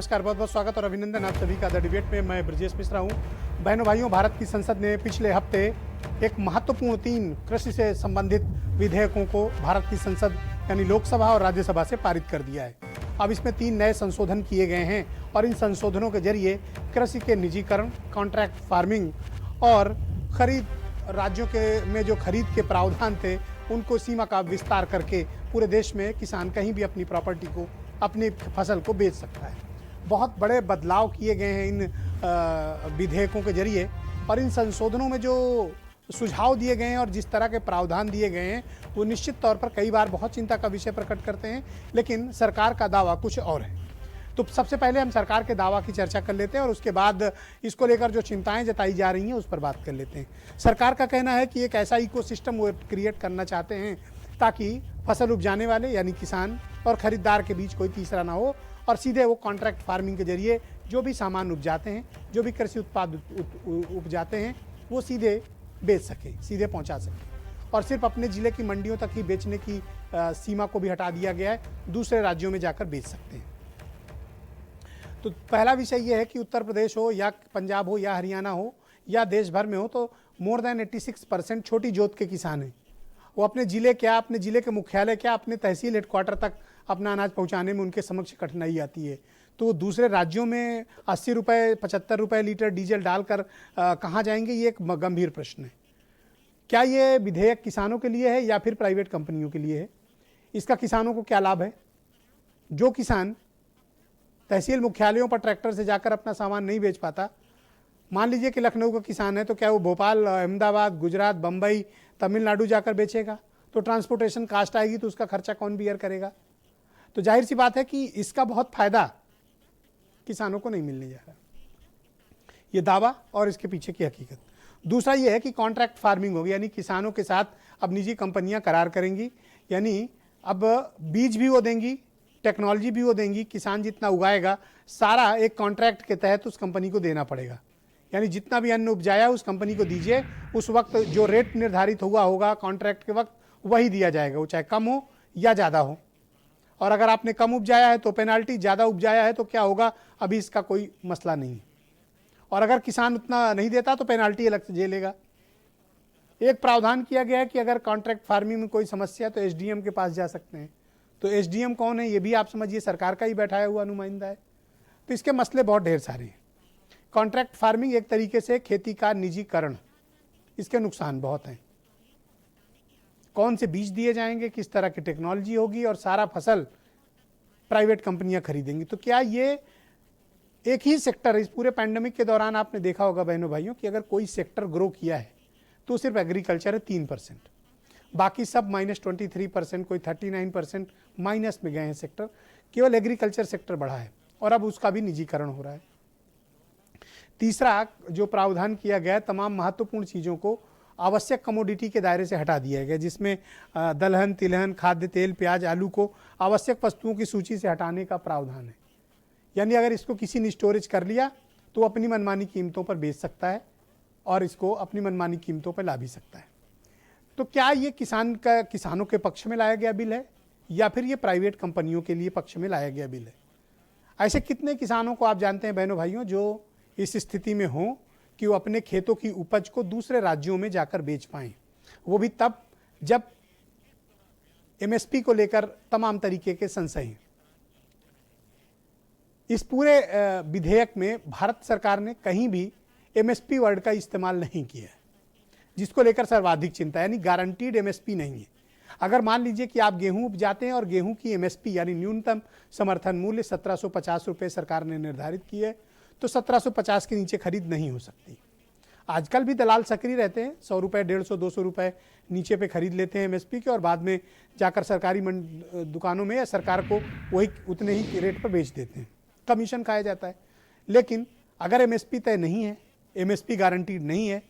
नमस्कार, बहुत बहुत स्वागत और अभिनंदन आप सभी का द डिबेट में। मैं ब्रजेश मिश्रा हूं। बहनों भाइयों, भारत की संसद ने पिछले हफ्ते एक महत्वपूर्ण 3 कृषि से संबंधित विधेयकों को भारत की संसद यानी लोकसभा और राज्यसभा से पारित कर दिया है। अब इसमें 3 नए संशोधन किए गए हैं और इन संशोधनों के जरिए कृषि के निजीकरण, कॉन्ट्रैक्ट फार्मिंग और खरीद राज्यों के में जो खरीद के प्रावधान थे उनको सीमा का विस्तार करके पूरे देश में किसान कहीं भी अपनी प्रॉपर्टी को, अपनी फसल को बेच सकता है। बहुत बड़े बदलाव किए गए हैं इन विधेयकों के जरिए और इन संशोधनों में जो सुझाव दिए गए हैं और जिस तरह के प्रावधान दिए गए हैं वो निश्चित तौर पर कई बार बहुत चिंता का विषय प्रकट करते हैं, लेकिन सरकार का दावा कुछ और है। तो सबसे पहले हम सरकार के दावा की चर्चा कर लेते हैं और उसके बाद इसको लेकर जो चिंताएं जताई जा रही हैं उस पर बात कर लेते हैं। सरकार का कहना है कि एक ऐसा इकोसिस्टम वो क्रिएट करना चाहते हैं ताकि फसल उपजाने वाले यानी किसान और खरीदार के बीच कोई तीसरा ना हो और सीधे वो कॉन्ट्रैक्ट फार्मिंग के जरिए जो भी सामान उपजाते हैं, जो भी कृषि उत्पाद उपजाते हैं वो सीधे बेच सके, सीधे पहुंचा सके और सिर्फ अपने ज़िले की मंडियों तक ही बेचने की सीमा को भी हटा दिया गया है, दूसरे राज्यों में जाकर बेच सकते हैं। तो पहला विषय यह है कि उत्तर प्रदेश हो या पंजाब हो या हरियाणा हो या देश भर में हो, तो मोर देन 86% छोटी जोत के किसान हैं। वो अपने ज़िले क्या, अपने ज़िले के मुख्यालय क्या, अपने तहसील हेडक्वार्टर तक अपना अनाज पहुंचाने में उनके समक्ष कठिनाई आती है। तो वो दूसरे राज्यों में 80 रुपये 75 रुपये लीटर डीजल डालकर कहाँ जाएंगे, ये एक गंभीर प्रश्न है। क्या ये विधेयक किसानों के लिए है या फिर प्राइवेट कंपनियों के लिए है? इसका किसानों को क्या लाभ है? जो किसान तहसील मुख्यालयों पर ट्रैक्टर से जाकर अपना सामान नहीं बेच पाता, मान लीजिए कि लखनऊ का किसान है, तो क्या वो भोपाल, अहमदाबाद, गुजरात, बम्बई, तमिलनाडु जाकर बेचेगा? तो ट्रांसपोर्टेशन कास्ट आएगी तो उसका खर्चा कौन बियर करेगा? तो जाहिर सी बात है कि इसका बहुत फायदा किसानों को नहीं मिलने जा रहा। ये दावा और इसके पीछे की हकीकत। दूसरा ये है कि कॉन्ट्रैक्ट फार्मिंग होगी, यानी किसानों के साथ अब निजी कंपनियां करार करेंगी, यानी अब बीज भी वो देंगी, टेक्नोलॉजी भी वो देंगी, किसान जितना उगाएगा सारा एक कॉन्ट्रैक्ट के तहत उस कंपनी को देना पड़ेगा। यानी जितना भी अन्न उपजाया उस कंपनी को दीजिए, उस वक्त जो रेट निर्धारित हुआ होगा कॉन्ट्रैक्ट के वक्त वही दिया जाएगा, वो चाहे कम हो या ज़्यादा हो। और अगर आपने कम उपजाया है तो पेनाल्टी, ज़्यादा उपजाया है तो क्या होगा, अभी इसका कोई मसला नहीं है। और अगर किसान उतना नहीं देता तो पेनाल्टी अलग से झेलेगा। एक प्रावधान किया गया है कि अगर कॉन्ट्रैक्ट फार्मिंग में कोई समस्या है तो एसडीएम के पास जा सकते हैं। तो एसडीएम कौन है, ये भी आप समझिए सरकार का ही बैठाया हुआ नुमाइंदा है। तो इसके मसले बहुत ढेर सारे हैं। कॉन्ट्रैक्ट फार्मिंग एक तरीके से खेती का निजीकरण, इसके नुकसान बहुत हैं। कौन से बीज दिए जाएंगे, किस तरह की टेक्नोलॉजी होगी और सारा फसल प्राइवेट कंपनियां खरीदेंगी। तो क्या ये एक ही सेक्टर, इस पूरे पैंडेमिक के दौरान आपने देखा होगा बहनों भाइयों कि अगर कोई सेक्टर ग्रो किया है तो सिर्फ एग्रीकल्चर है 3%, बाकी सब -23%, कोई 39% माइनस में गए हैं सेक्टर। केवल एग्रीकल्चर सेक्टर बढ़ा है और अब उसका भी निजीकरण हो रहा है। तीसरा जो प्रावधान किया गया, तमाम महत्वपूर्ण चीज़ों को आवश्यक कमोडिटी के दायरे से हटा दिया गया, जिसमें दलहन, तिलहन, खाद्य तेल, प्याज, आलू को आवश्यक वस्तुओं की सूची से हटाने का प्रावधान है। यानी अगर इसको किसी ने स्टोरेज कर लिया तो अपनी मनमानी कीमतों पर बेच सकता है और इसको अपनी मनमानी कीमतों पर ला भी सकता है। तो क्या ये किसानों के पक्ष में लाया गया बिल है या फिर ये प्राइवेट कंपनियों के लिए पक्ष में लाया गया बिल है? ऐसे कितने किसानों को आप जानते हैं बहनों भाइयों जो इस स्थिति में हों कि वो अपने खेतों की उपज को दूसरे राज्यों में जाकर बेच पाएं, वो भी तब जब एमएसपी को लेकर तमाम तरीके के संशय हैं। इस पूरे विधेयक में भारत सरकार ने कहीं भी एमएसपी वर्ड का इस्तेमाल नहीं किया है, जिसको लेकर सर्वाधिक चिंता, यानी गारंटीड एमएसपी नहीं है। अगर मान लीजिए कि आप गेहूं उपजाते हैं और गेहूं की एमएसपी यानी न्यूनतम समर्थन मूल्य 1750 रुपये सरकार ने निर्धारित की है, तो 1750 के नीचे खरीद नहीं हो सकती। आजकल भी दलाल सक्रिय रहते हैं, 100 रुपये, 150, 200 रुपये नीचे पे खरीद लेते हैं एमएसपी के और बाद में जाकर सरकारी दुकानों में या सरकार को वही उतने ही रेट पर बेच देते हैं, कमीशन खाया जाता है। लेकिन अगर एमएसपी तय नहीं है, एमएसपी गारंटीड नहीं है,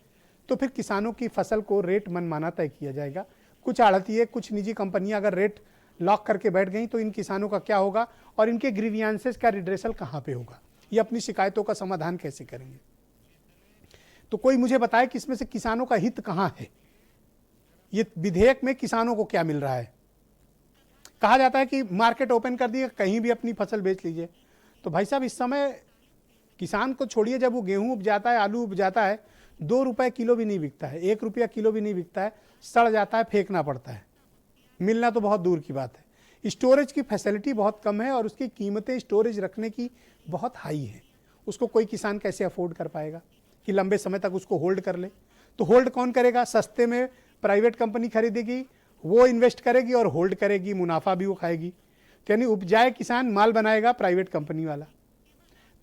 तो फिर किसानों की फसल को रेट मनमाना तय किया जाएगा। कुछ आढ़तिये, कुछ निजी कंपनियां अगर रेट लॉक करके बैठ गई तो इन किसानों का क्या होगा और इनके ग्रीवियंसेस का रिड्रेसल कहाँ पे होगा, ये अपनी शिकायतों का समाधान कैसे करेंगे? तो कोई मुझे बताए कि इसमें से किसानों का हित कहाँ है? ये विधेयक में किसानों को क्या मिल रहा है? कहा जाता है कि मार्केट ओपन कर दिए, कहीं भी अपनी फसल बेच लीजिए। तो भाई साहब इस समय किसान को छोड़िए, जब वो गेहूं उपजाता है, आलू उपजाता है, 2 रुपए किलो भी नहीं बिकता है, 1 रुपया किलो भी नहीं बिकता है, सड़ जाता है, फेंकना पड़ता है, मिलना तो बहुत दूर की बात है। स्टोरेज की फैसिलिटी बहुत कम है और उसकी कीमतें स्टोरेज रखने की बहुत हाई है। उसको कोई किसान कैसे अफोर्ड कर पाएगा कि लंबे समय तक उसको होल्ड कर ले? तो होल्ड कौन करेगा? सस्ते में प्राइवेट कंपनी खरीदेगी, वो इन्वेस्ट करेगी और होल्ड करेगी, मुनाफा भी वो खाएगी। तो यानी उपजाए किसान, माल बनाएगा प्राइवेट कंपनी वाला।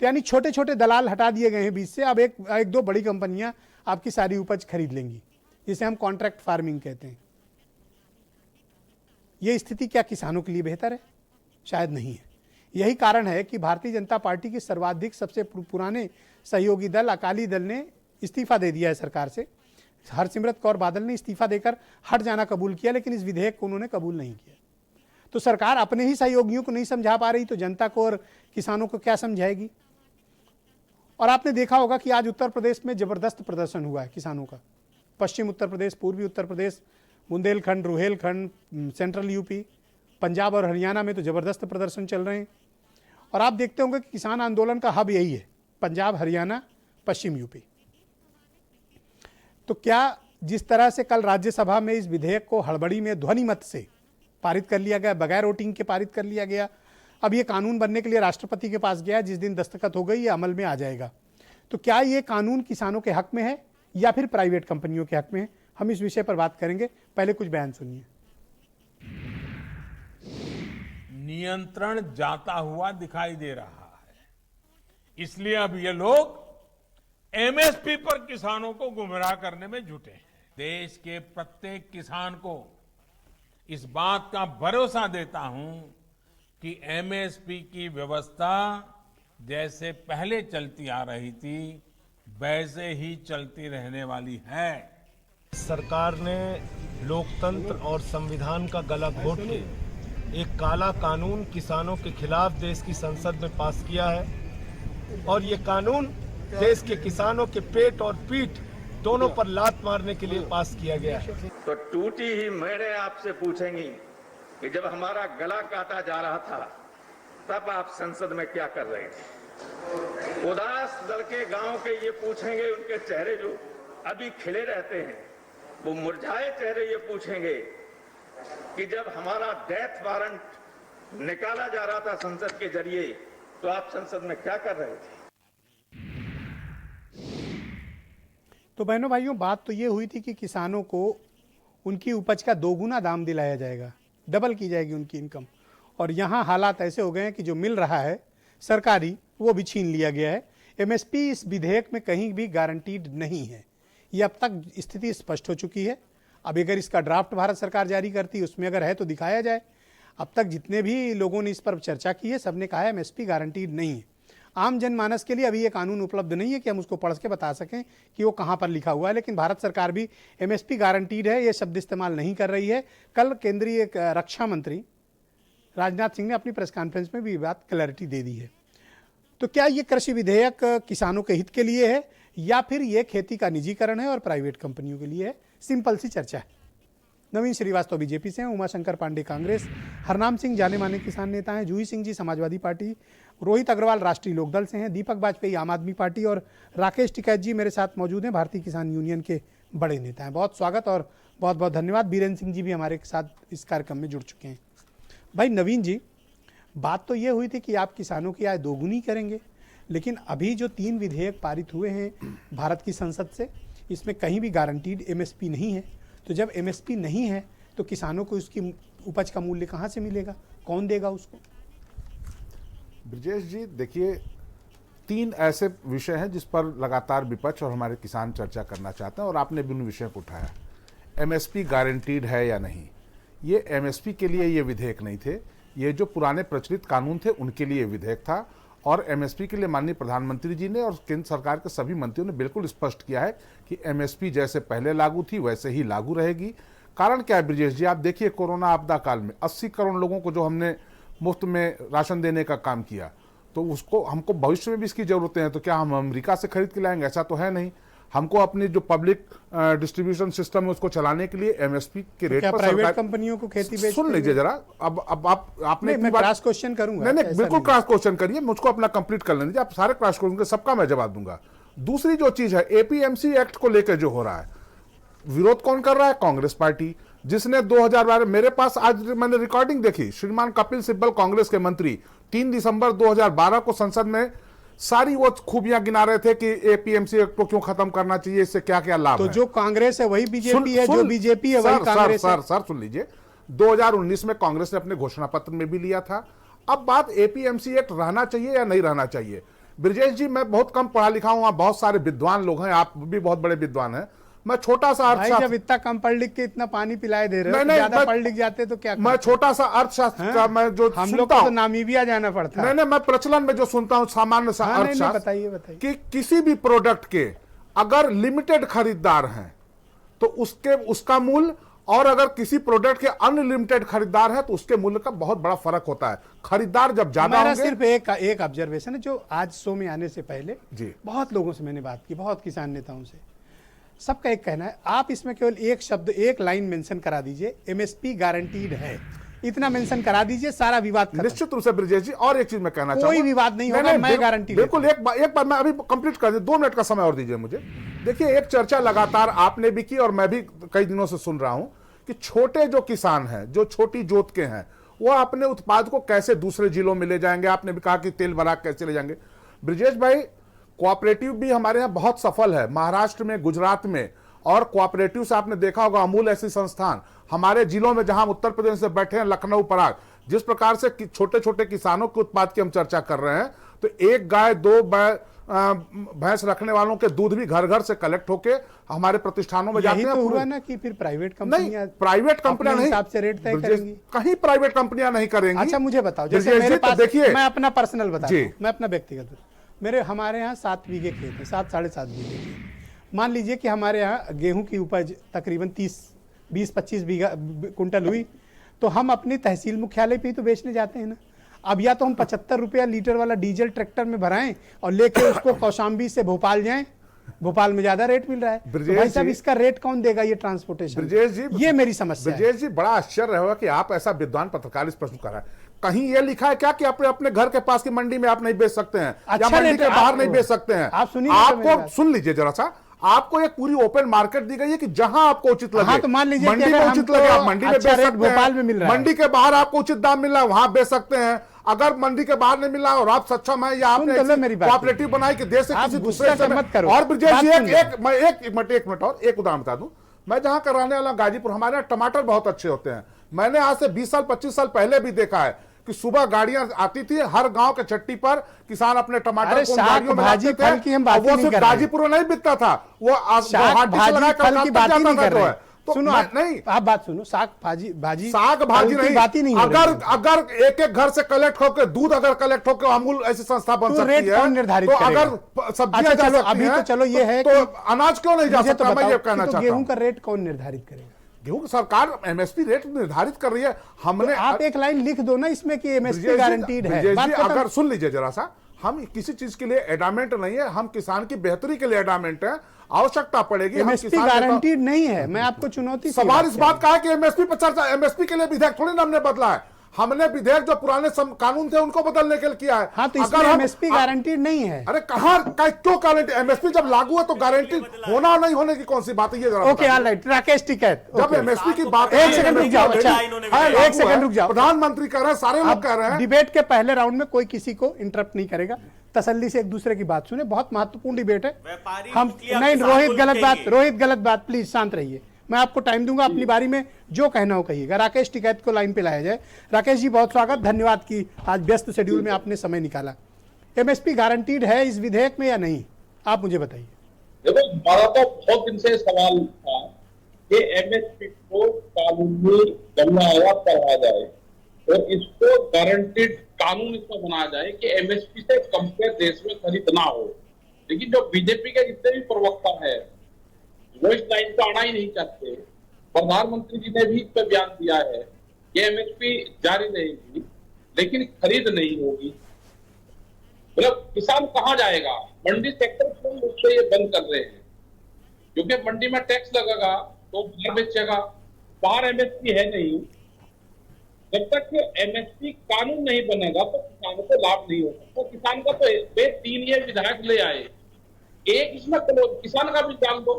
तो यानी छोटे छोटे दलाल हटा दिए गए हैं बीच से। अब एक दो बड़ी कंपनियां आपकी सारी उपज खरीद लेंगी, जिसे हम कॉन्ट्रैक्ट फार्मिंग कहते हैं। ये स्थिति क्या किसानों के लिए बेहतर है? शायद नहीं है। यही कारण है कि भारतीय जनता पार्टी के सर्वाधिक सबसे पुराने सहयोगी दल अकाली दल ने इस्तीफा दे दिया है सरकार से। हरसिमरत कौर बादल ने इस्तीफा देकर हट जाना कबूल किया, लेकिन इस विधेयक को उन्होंने कबूल नहीं किया। तो सरकार अपने ही सहयोगियों को नहीं समझा पा रही, तो जनता को और किसानों को क्या समझाएगी? और आपने देखा होगा कि आज उत्तर प्रदेश में जबरदस्त प्रदर्शन हुआ है किसानों का। पश्चिम उत्तर प्रदेश, पूर्वी उत्तर प्रदेश, बुंदेलखंड, रुहेलखंड, सेंट्रल यूपी, पंजाब और हरियाणा में तो जबरदस्त प्रदर्शन चल रहे हैं। और आप देखते होंगे कि किसान आंदोलन का हब यही है, पंजाब, हरियाणा, पश्चिम यूपी। तो क्या जिस तरह से कल राज्यसभा में इस विधेयक को हड़बड़ी में ध्वनि मत से पारित कर लिया गया, बगैर वोटिंग के पारित कर लिया गया, अब ये कानून बनने के लिए राष्ट्रपति के पास गया, जिस दिन दस्तखत हो गई ये अमल में आ जाएगा। तो क्या ये कानून किसानों के हक में है या फिर प्राइवेट कंपनियों के हक में है? हम इस विषय पर बात करेंगे। पहले कुछ बयान सुनिए। नियंत्रण जाता हुआ दिखाई दे रहा है, इसलिए अब ये लोग एमएसपी पर किसानों को गुमराह करने में जुटे हैं। देश के प्रत्येक किसान को इस बात का भरोसा देता हूं कि एमएसपी की व्यवस्था जैसे पहले चलती आ रही थी वैसे ही चलती रहने वाली है। सरकार ने लोकतंत्र और संविधान का गला घोट के एक काला कानून किसानों के खिलाफ देश की संसद में पास किया है और ये कानून देश के किसानों के पेट और पीठ दोनों पर लात मारने के लिए पास किया गया है। तो टूटी ही मेड़े आपसे पूछेंगी कि जब हमारा गला काटा जा रहा था तब आप संसद में क्या कर रहे थे? उदास लड़के गांव के ये पूछेंगे, उनके चेहरे जो अभी खिले रहते हैं वो मुरझाए चेहरे ये पूछेंगे कि जब हमारा डेथ वारंट निकाला जा रहा था संसद के जरिए तो आप संसद में क्या कर रहे थे? तो बहनों भाइयों, बात तो ये हुई थी कि किसानों को उनकी उपज का 2 गुना दाम दिलाया जाएगा, डबल की जाएगी उनकी इनकम। और यहाँ हालात ऐसे हो गए हैं कि जो मिल रहा है सरकारी वो भी छीन लिया गया है। एमएसपी इस विधेयक में कहीं भी गारंटीड नहीं है। ये अब तक स्थिति स्पष्ट हो चुकी है। अब अगर इसका ड्राफ्ट भारत सरकार जारी करती, उसमें अगर है तो दिखाया जाए। अब तक जितने भी लोगों ने इस पर चर्चा की है सबने कहा है एमएसपी गारंटीड नहीं है। आम जनमानस के लिए अभी ये कानून उपलब्ध नहीं है कि हम उसको पढ़ के बता सकें कि वो कहाँ पर लिखा हुआ है। लेकिन भारत सरकार भी एमएसपी गारंटीड है ये शब्द इस्तेमाल नहीं कर रही है। कल केंद्रीय रक्षा मंत्री राजनाथ सिंह ने अपनी प्रेस कॉन्फ्रेंस में भी बात क्लैरिटी दे दी है। तो क्या ये कृषि विधेयक किसानों के हित के लिए है या फिर ये खेती का निजीकरण है और प्राइवेट कंपनियों के लिए है? सिंपल सी चर्चा है। नवीन श्रीवास्तव बीजेपी से हैं, उमाशंकर पांडे कांग्रेस, हरनाम सिंह जाने माने किसान नेता हैं, जूही सिंह जी समाजवादी पार्टी, रोहित अग्रवाल राष्ट्रीय लोकदल से हैं, दीपक बाजपेयी आम आदमी पार्टी और राकेश टिकैत जी मेरे साथ मौजूद हैं, भारतीय किसान यूनियन के बड़े नेता हैं। बहुत स्वागत और बहुत बहुत धन्यवाद। बीरेन्द्र सिंह जी भी हमारे साथ इस कार्यक्रम में जुड़ चुके हैं। भाई नवीन जी, बात तो ये हुई थी कि आप किसानों की आय दोगुनी करेंगे, लेकिन अभी जो 3 विधेयक पारित हुए हैं भारत की संसद से, इसमें कहीं भी गारंटीड एमएसपी नहीं है। तो जब एमएसपी नहीं है तो किसानों को उसकी उपज का मूल्य कहाँ से मिलेगा? कौन देगा उसको? ब्रजेश जी देखिए, 3 ऐसे विषय हैं जिस पर लगातार विपक्ष और हमारे किसान चर्चा करना चाहते हैं और आपने भी उन विषयों को उठाया। एमएसपी गारंटीड है या नहीं? ये एमएसपी के लिए ये विधेयक नहीं थे, ये जो पुराने प्रचलित कानून थे उनके लिए विधेयक था। और एमएसपी के लिए माननीय प्रधानमंत्री जी ने और केंद्र सरकार के सभी मंत्रियों ने बिल्कुल स्पष्ट किया है कि एमएसपी जैसे पहले लागू थी वैसे ही लागू रहेगी। कारण क्या है ब्रजेश जी? आप देखिए, कोरोना आपदा काल में 80 करोड़ लोगों को जो हमने मुफ्त में राशन देने का काम किया, तो उसको हमको भविष्य में भी इसकी जरूरतें हैं। तो क्या हम अमेरिका से खरीद के लाएंगे? ऐसा तो है नहीं। हमको अपनी जो पब्लिक डिस्ट्रीब्यूशन सिस्टम है उसको चलाने के लिए एमएसपी के रेट क्या पर प्राइवेट सरकार कंपनियों को खेती बेचते सुन लीजिए जरा। अब आपने नहीं, मैं क्रॉस क्वेश्चन करूंगा। नहीं ऐसा बिल्कुल क्रॉस क्वेश्चन करिए, मुझको अपना कंप्लीट कर लेने दीजिए। आप सारे क्रॉस क्वेश्चन सबका मैं जवाब दूंगा। दूसरी जो चीज है एपीएमसी एक्ट को लेकर जो हो रहा है, विरोध कौन कर रहा है? कांग्रेस पार्टी, जिसने 2012 मेरे पास आज मैंने रिकॉर्डिंग देखी, श्रीमान कपिल सिब्बल कांग्रेस के मंत्री 3 दिसंबर 2012 को संसद में सारी वो खूबियां गिना रहे थे कि एपीएमसी एक्ट को क्यों खत्म करना चाहिए, इससे क्या क्या लाभ तो है। जो कांग्रेस है वही बीजेपी है, जो बीजेपी है वही कांग्रेस है। सर सुन लीजिए, 2019 में कांग्रेस ने अपने घोषणा पत्र में भी लिया था। अब बात एपीएमसी एक्ट रहना चाहिए या नहीं रहना चाहिए। ब्रजेश जी, मैं बहुत कम पढ़ा लिखा हूं, वहां बहुत सारे विद्वान लोग हैं, आप भी बहुत बड़े विद्वान हैं। मैं छोटा सा भाई जब इतना कम पढ़ लिख के इतना पानी पिलाए दे रहे हो, ज्यादा पढ़ लिख जाते तो क्या मैं छोटा सा अर्थशास्त्र का मैं जो हम लोग सुनता को तो हूं, नामीबिया जाना पड़ता है। नहीं मैं प्रचलन में जो सुनता हूं सामान्य सा अर्थशास्त्र, बताइए कि किसी भी प्रोडक्ट के अगर लिमिटेड खरीदार हैं तो उसका मूल्य, और अगर किसी प्रोडक्ट के अनलिमिटेड खरीदार है तो उसके मूल्य का बहुत बड़ा फर्क होता है। खरीदार जब ज्यादा मेरा होंगे, सिर्फ एक ऑब्जर्वेशन है, जो आज शो में आने से पहले जी बहुत लोगों से मैंने बात की, बहुत किसान नेताओं से, सबका एक कहना है आप इसमें केवल एक शब्द, एक लाइन मेंशन करा दीजिए, एमएसपी गारंटीड है, इतना मेंशन करा दीजिए, सारा विवाद खत्म। निश्चित रूप से ब्रजेश जी, और एक चीज मैं कहना चाहूंगा, कोई विवाद नहीं होगा, मैं गारंटी बिल्कुल। एक बार मैं अभी कंप्लीट कर दे, 2 मिनट का समय और दीजिए मुझे। देखिए, एक चर्चा लगातार आपने भी की और मैं भी कई दिनों से सुन रहा हूं कि छोटे जो किसान हैं, जो छोटी जोत के हैं, वो अपने उत्पाद को कैसे दूसरे जिलों में ले जाएंगे। आपने भी कहा कि तेल बराक कैसे ले जाएंगे। ब्रजेश भाई, कोऑपरेटिव भी हमारे यहाँ बहुत सफल है, महाराष्ट्र में, गुजरात में, और कोऑपरेटिव से आपने देखा होगा अमूल ऐसी संस्थान हमारे जिलों में, जहां उत्तर प्रदेश से बैठे हैं, लखनऊ, पराग, जिस प्रकार से छोटे छोटे किसानों के उत्पाद की हम चर्चा कर रहे हैं, तो एक गाय 2 भैंस रखने वालों के दूध भी घर घर से कलेक्ट होके हमारे प्रतिष्ठानों में जाते हैं। तो हुआ ना कि फिर प्राइवेट कंपनियां, नहीं, प्राइवेट कंपनियां नहीं, हिसाब से रेट तय करेंगी, कहीं प्राइवेट कंपनियां नहीं करेंगी। अच्छा मुझे बताओ, जैसे मेरे पास, देखिए, मैं अपना पर्सनल बताता हूं, मैं अपना व्यक्तिगत, हमारे यहाँ 7 बीघे खेत है, 7 साढ़े 7 बीघे खेत। मान लीजिए कि हमारे यहाँ गेहूं की उपज तकरीबन 20-25 बीघा कुंटल हुई, तो हम अपनी तहसील मुख्यालय पे ही तो बेचने जाते हैं ना। अब या तो हम 75 रुपया लीटर वाला डीजल ट्रैक्टर में भराएं और लेके उसको कौशाम्बी से भोपाल जाएं, भोपाल में ज्यादा रेट मिल रहा है, तो भाई साहब इसका रेट कौन देगा, ये ट्रांसपोर्टेशन। ब्रजेश जी, ये मेरी समस्या है। ब्रजेश जी, बड़ा आश्चर्य होगा कि आप ऐसा विद्वान पत्रकार इस प्रश्न कर रहा है। कहीं ये लिखा है क्या कि अपने घर के पास की मंडी में आप नहीं बेच सकते हैं, या मंडी के बाहर नहीं बेच सकते हैं? आप सुनिए, आपको सुन लीजिए जरा सा, आपको एक पूरी ओपन मार्केट दी गई है कि जहां आपको उचित लगे, हाँ, तो मान लीजिए मंडी में उचित लगे आप मंडी में बेच सकते हैं, भोपाल में मिल रहा है, मंडी के बाहर आपको उचित दाम मिल रहा है वहां बेच सकते हैं। अगर मंडी के बाहर नहीं मिल रहा और आप सक्षम है, या आपने कोऑपरेटिव बनाई कि देश से किसी दूसरे से मत करो। और ब्रजेश जी, एक मिनट और एक उदाहरण बता दूं, मैं जहां का रहने वाला गाजीपुर, हमारे यहाँ टमाटर बहुत अच्छे होते हैं। मैंने आज से 20 साल 25 साल पहले भी देखा है कि सुबह गाड़ियां आती थी, हर गांव के चट्टी पर किसान अपने टमाटर को गाड़ियों में लाते थे, वो सिर्फ गाजीपुर में नहीं बिकता था, वो फल की बात ही नहीं कर रहे। सुनो, नहीं आप बात सुनो, साग भाजी नहीं, बात ही नहीं। अगर एक घर से कलेक्ट होकर दूध अगर कलेक्ट होकर अमूल ऐसी संस्था बन सकती है, कौन निर्धारित तो करेगा? अगर सब्जियां जा सकती अभी तो चलो ये है, तो अनाज क्यों नहीं जा सकता? मैं ये कहना चाहता हूं, गेहूं का रेट कौन निर्धारित करेगा? गेहूं की सरकार एमएसपी रेट निर्धारित कर रही है। हमने आप एक लाइन लिख दो ना इसमें कि एमएसपी गारंटीड है। अगर सुन लीजिए जरा सा, हम किसी चीज के लिए एडामेंट नहीं है, हम किसान की बेहतरी के लिए एडामेंट है। आवश्यकता पड़ेगी, एमएसपी गारंटीड नहीं है। मैं आपको चुनौती, सवाल इस बात का है कि एमएसपी पर चर्चा, एमएसपी के लिए विधेयक थोड़ी ना हमने बदला है, हमने विधेयक जो पुराने कानून थे उनको बदलने के लिए किया है। हाँ, तो इसमें एमएसपी गारंटीड नहीं है। अरे कहां क्यों गारंटी? एमएसपी जब लागू है तो गारंटी होना नहीं होने की कौन सी बात है? ये जरा ओके, ऑलराइट, राकेश टिकैत, जब एमएसपी की बात, एक सेकंड रुक जाओ, एक सेकंड रुक जाओ। प्रधानमंत्री कह रहे हैं, सारे लोग कह रहे हैं। डिबेट के पहले राउंड में कोई किसी को इंटरप्ट नहीं करेगा, तसल्ली से एक दूसरे की बात सुने, बहुत महत्वपूर्ण डिबेट है। हम नहीं, रोहित गलत बात, प्लीज शांत रहिए, मैं आपको टाइम दूंगा, अपनी बारी में जो कहना हो कहिएगा। राकेश टिकैत को लाइन पे लाया जाए। राकेश जी, बहुत स्वागत, धन्यवाद कि आज व्यस्त शेड्यूल में आपने समय निकाला। एमएसपी गारंटीड है इस विधेयक में या नहीं, आप मुझे बताइए। देखो, हमारा तो बहुत दिन से सवाल था कि एमएसपी को कानूनी गंगा पढ़ा जाए और इसको गारंटीड कानून इसमें बनाया जाए कि एमएसपी से कंपेयर देश में खरीद ना हो। लेकिन जो बीजेपी के जितने भी प्रवक्ता है वो इस लाइन को आना ही नहीं चाहते। प्रधानमंत्री जी ने भी इस पर बयान दिया है कि एमएसपी जारी रहेगी लेकिन खरीद नहीं होगी। मतलब किसान कहां जाएगा? मंडी सेक्टर पूर्ण रूप से ये बंद कर रहे हैं। क्योंकि मंडी में टैक्स लगेगा तो बाहर बेचेगा, बाहर एमएसपी है नहीं। जब तक एमएसपी कानून नहीं बनेगा तो किसानों को लाभ नहीं हो सकता। किसान का तो वे 3 ये विधायक ले आए, एक इसमें किसान का भी डाल दो।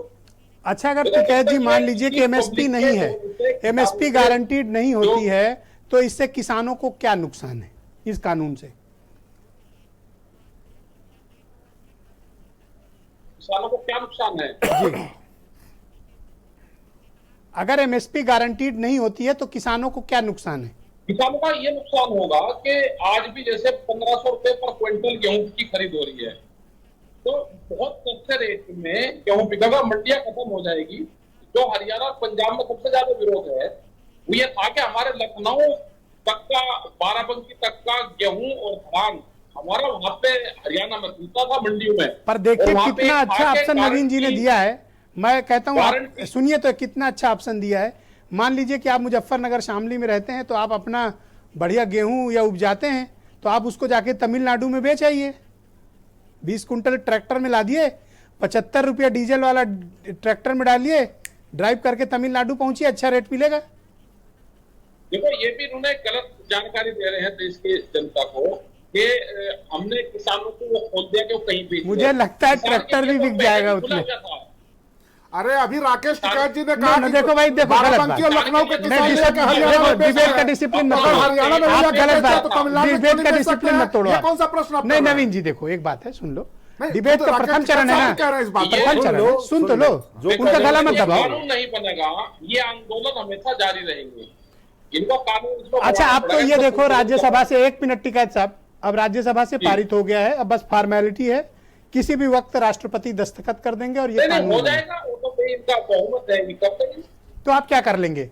अच्छा, अगर टिकैत जी मान लीजिए कि एमएसपी नहीं है, एमएसपी गारंटीड नहीं होती है, तो इससे किसानों को क्या नुकसान है इस कानून से? किसानों को क्या नुकसान है जी, अगर एमएसपी गारंटीड नहीं होती है तो किसानों को क्या नुकसान है? किसानों का ये नुकसान होगा कि आज भी जैसे 1500 रुपए पर क्विंटल गेहूं की खरीद हो रही है, तो बहुत सस्ते रेट में गेहूं बिकेगा, मंडियां खत्म हो जाएगी। जो हरियाणा और पंजाब में सबसे ज्यादा विरोध है वो ये था कि हमारे लखनऊ तक का, बाराबंकी तक का गेहूं और धान हमारा वहां पे हरियाणा में मिलता था मंडियों में। पर देखिए कितना अच्छा ऑप्शन नवीन जी ने दिया है। मैं कहता हूँ सुनिए तो, कितना अच्छा ऑप्शन दिया है। मान लीजिए कि आप मुजफ्फरनगर शामली में रहते हैं, तो आप अपना बढ़िया गेहूं या उपजाते हैं, तो आप उसको जाके तमिलनाडु में बेच आइए। 20 कुंटल ट्रैक्टर में ला दिए, 75 रुपया डीजल वाला ट्रैक्टर में डालिए, ड्राइव करके तमिलनाडु पहुंचिए, अच्छा रेट मिलेगा। देखो ये भी उन्होंने गलत जानकारी दे रहे हैं देश की जनता को कि हमने किसानों को वो खोल दिया कि वो कहीं बेच। मुझे लगता है ट्रैक्टर भी बिक जाएगा उसमें। अरे अभी राकेश टिकैत जी ने कहा कि देखो भाई, देखो बाराबंकी और लखनऊ के किसान लेके हरियाणा में बेच डिबेट का डिसिप्लिन मत तोड़ो, हरियाणा में आप जाके गलत बेचते बात, तो तमिलनाडु में डिबेट का बेच सकते डिसिप्लिन हैं। मत तोड़ो। ये कौन सा प्रश्न आप नहीं कर रहे हैं? नवीन जी देखो, एक बात है, सुन लो, नहीं, डिबेट तो का राकेश प्रथम टिकैत चरण है साहब ना, कह रहे हैं इस बात प्रथम चरण है, सुन तो लो, उनका गला मत दबाओ। कानून नहीं बनेगा, ये आंदोलन हमेशा जारी रहेंगे। इनको कानून अच्छा, आप तो ये देखो, राज्यसभा से 1 मिनट टिकैत साहब, अब राज्यसभा से पारित हो गया है, अब बस फॉर्मेलिटी है, किसी भी वक्त राष्ट्रपति दस्तखत कर देंगे और ये नहीं हो कानून जाएगा। वो तो भाई इनका बहुमत है, कब तक। तो आप क्या कर लेंगे?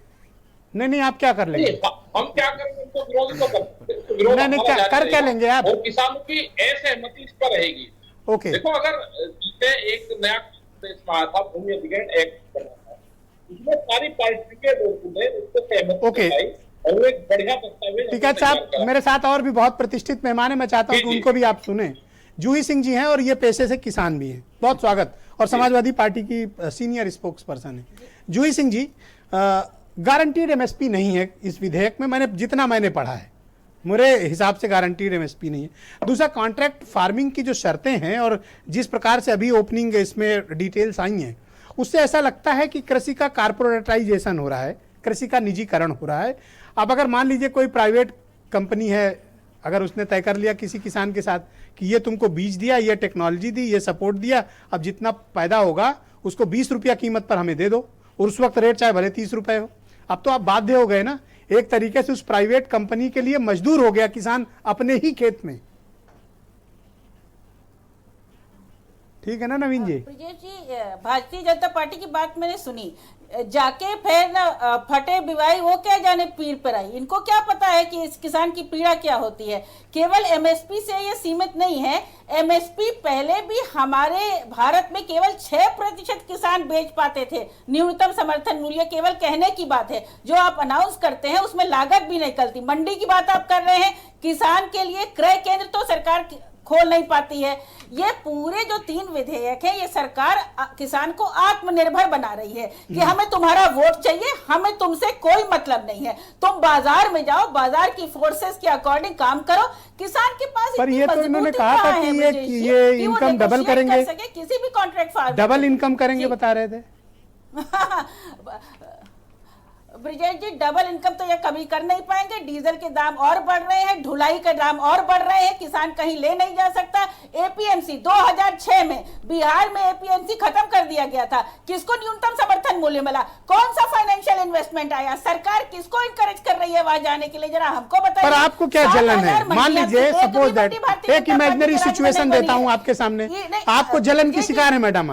नहीं, आप क्या कर लेंगे? हम क्या करेंगे, इनको विरोध तो करते। नहीं, क्या लेंगे आप? और किसानों की असहमति इस पर रहेगी। ओके, देखो, अगर जिससे एक नया देश में आया था, भूमि अधिग्रहण एक्ट बना था, उसमें सारी पार्टी के लोगों ने उसको सहमति ओके। जताई और वो एक बढ़िया दस्तावेज टिकैत साहब, मेरे साथ और भी बहुत प्रतिष्ठित मेहमान है, मैं चाहता हूं कि उनको भी आप सुने। जूही सिंह जी हैं और ये पेशे से किसान भी हैं, बहुत स्वागत, और समाजवादी पार्टी की सीनियर स्पोक्स पर्सन है। जूही सिंह जी, गारंटीड एमएसपी नहीं है इस विधेयक में, जितना मैंने पढ़ा है, मेरे हिसाब से गारंटीड एमएसपी नहीं है। दूसरा, कॉन्ट्रैक्ट फार्मिंग की जो शर्तें हैं और जिस प्रकार से अभी ओपनिंग इसमें डिटेल्स आई हैं, उससे ऐसा लगता है कि कृषि का कारपोरेटाइजेशन हो रहा है, कृषि का निजीकरण हो रहा है। अब अगर मान लीजिए कोई प्राइवेट कंपनी है, अगर उसने तय कर लिया किसी किसान के साथ कि ये तुमको बीज दिया, ये टेक्नोलॉजी दी, ये सपोर्ट दिया, अब जितना पैदा होगा उसको 20 रुपया कीमत पर हमें दे दो, और उस वक्त रेट चाहे भले 30 रुपए हो। अब तो आप बाध्य हो गए ना, एक तरीके से उस प्राइवेट कंपनी के लिए मजदूर हो गया किसान अपने ही खेत में। ठीक है ना नवीन जी? ब्रजेश जी, भारतीय जनता पार्टी की बात मैंने सुनी, जाके फिर न फटे बिवाई वो क्या जाने पीड़ पर आई। इनको क्या पता है कि इस किसान की पीड़ा क्या होती है। केवल एमएसपी से ये सीमित नहीं है, एमएसपी पहले भी हमारे भारत में केवल 6% किसान बेच पाते थे। न्यूनतम समर्थन मूल्य केवल कहने की बात है, जो आप अनाउंस करते हैं उसमें लागत भी निकलती। मंडी की बात आप कर रहे हैं, किसान के लिए क्रय केंद्र तो सरकार खोल नहीं पाती है। ये पूरे जो 3 विधेयक हैं, ये सरकार किसान को आत्मनिर्भर बना रही है कि हमें तुम्हारा वोट चाहिए, हमें तुमसे कोई मतलब नहीं है। तुम बाजार में जाओ, बाजार की फोर्सेस के अकॉर्डिंग काम करो। किसान के पास पर ये तो इन्होंने कहा था कि ये इनकम डबल करेंगे, किसी भी कॉन्ट्रैक्ट फार्मर डबल इनकम करेंगे बता रहे थे। ब्रिजेश जी, डबल इनकम तो ये कभी कर नहीं पाएंगे। डीजल के दाम और बढ़ रहे हैं, ढुलाई के दाम और बढ़ रहे हैं, किसान कहीं ले नहीं जा सकता। एपीएमसी 2006 में बिहार में एपीएमसी खत्म कर दिया गया था। किसको न्यूनतम समर्थन मूल्य मिला? कौन सा फाइनेंशियल इन्वेस्टमेंट आया? सरकार किसको इंकरेज कर रही है वहां जाने के लिए, जरा हमको बताइए। पर आपको क्या जलन है? मान लीजिए सपोज दैट एक इमेजिनरी सिचुएशन देता हूं आपके सामने, आपको जलन की शिकार है मैडम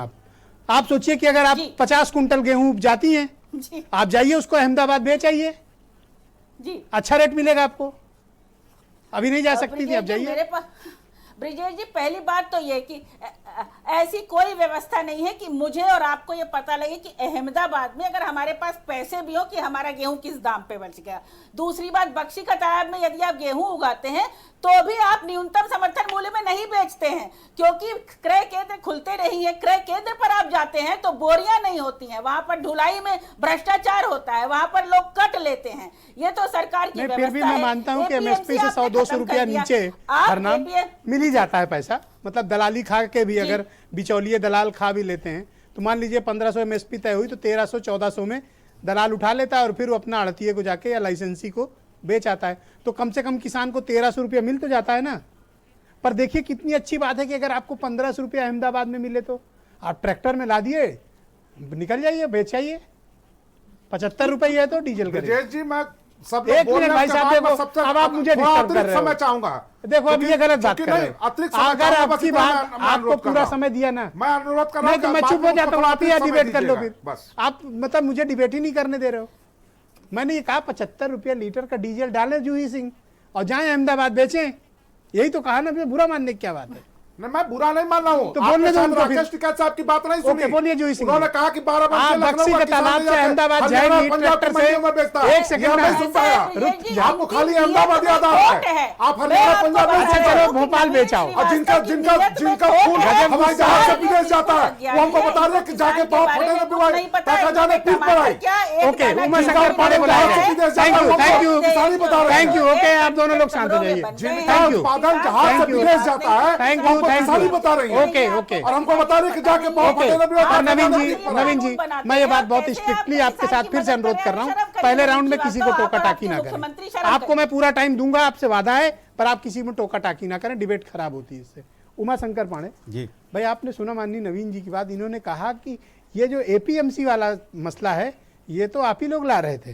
आप सोचिए कि अगर आप 50 कुंटल गेहूं उपजाती हैं, आप जाइए उसको अहमदाबाद बेच आइए जी, अच्छा रेट मिलेगा आपको। अभी नहीं जा सकती थी, आप जाइए। ब्रिजेश जी, पहली बात तो ये कि ऐसी कोई व्यवस्था नहीं है कि मुझे और आपको ये पता लगे कि अहमदाबाद में अगर हमारे पास पैसे भी हो कि हमारा गेहूं किस दाम पे बच गया। दूसरी बात, बख्शी का तालाब में यदि आप गेहूं उगाते हैं तो भी आप न्यूनतम समर्थन मूल्य में नहीं बेचते हैं, क्योंकि क्रय केंद्र खुलते नहीं है। क्रय केंद्र पर आप जाते हैं तो बोरियां नहीं होती हैं, वहां पर ढुलाई में भ्रष्टाचार होता है, वहां पर लोग कट लेते हैं। ये तो सरकार की व्यवस्था है। फिर भी मैं मानता हूं कि एमएसपी से 100-200 रुपया नीचे हर नाम मिल ही जाता है पैसा। मतलब दलाली खा के भी अगर बिचौलिए दलाल खा भी लेते हैं तो मान लीजिए 1500 एमएसपी तय हुई तो 1300-1400 में दलाल उठा लेता है और फिर वो अपना आड़तिये को जाके या लाइसेंसी को बेच आता है। तो कम से कम किसान को 1300 रुपया मिल तो जाता है ना। पर देखिए कितनी अच्छी बात है कि अगर आपको 1500 रुपया अहमदाबाद में मिले तो आप ट्रैक्टर में ला दिए, निकल जाइए, बेच आइए। 75 रुपये है तो डीजल का। ब्रजेश जी, मैं सब एक मिनट भाई साहब, देखो अब आप मुझे डिस्टर्ब कर रहे हो। समय चाहूंगा, देखो अब ये गलत बात कर रहे हो। अतिरिक्त अगर आपकी बात आपको पूरा समय दिया ना, मैं अनुरोध कर रहा नहीं तो मैं चुप हो जाता हूँ, आप ही डिबेट कर लो। फिर बस आप मतलब मुझे डिबेट ही नहीं करने दे रहे हो। मैंने ये कहा 75 रुपया लीटर का डीजल डालें जूही सिंह और जाएं अहमदाबाद बेचें, यही तो कहा ना। बुरा मानने की क्या बात है? नहीं, मैं बुरा नहीं मान रहा हूँ। तो बोलने दो उनको। राकेश टिकैत साहब की बात नहीं सुनी। बोलिए जूही सिंह। उन्होंने कहा कि 12 बक्सी के तालाब से अहमदाबाद जाएंगे ट्रैक्टर से। एक सेकंड में सुन पाया, आपको खाली अहमदाबाद याद आता है। आप हरियाणा पंजाब अच्छा चलो भोपाल बेचाओ। और जिनका खून हवाई जहाज से विदेश जाता है वो हमको बता रहे कि जाके पाँव फटे न पिवाए, पैसा जाने पीठ पर आई। ओके, उमा शंकर पांडे बुलाया। Thank you. ओके, आप दोनों लोग शांत हो जाइए। जिनका उत्पादन जहाज से विदेश जाता है, थैंक यू। बता रही है। ओके और हमको बता रहे कि जाके नवीन जी, मैं ये बात बहुत स्ट्रिक्टली आपके साथ फिर से अनुरोध कर रहा हूँ, पहले राउंड में किसी को टोका टाकी ना करें। आपको मैं पूरा टाइम दूंगा, आपसे वादा है, पर आप किसी में टोका टाकी ना करें, डिबेट खराब होती है इससे। उमा शंकर पांडे जी, भाई आपने सुना माननीय नवीन जी की बात। इन्होंने कहा कि ये जो एपीएमसी वाला मसला है ये तो आप ही लोग ला रहे थे।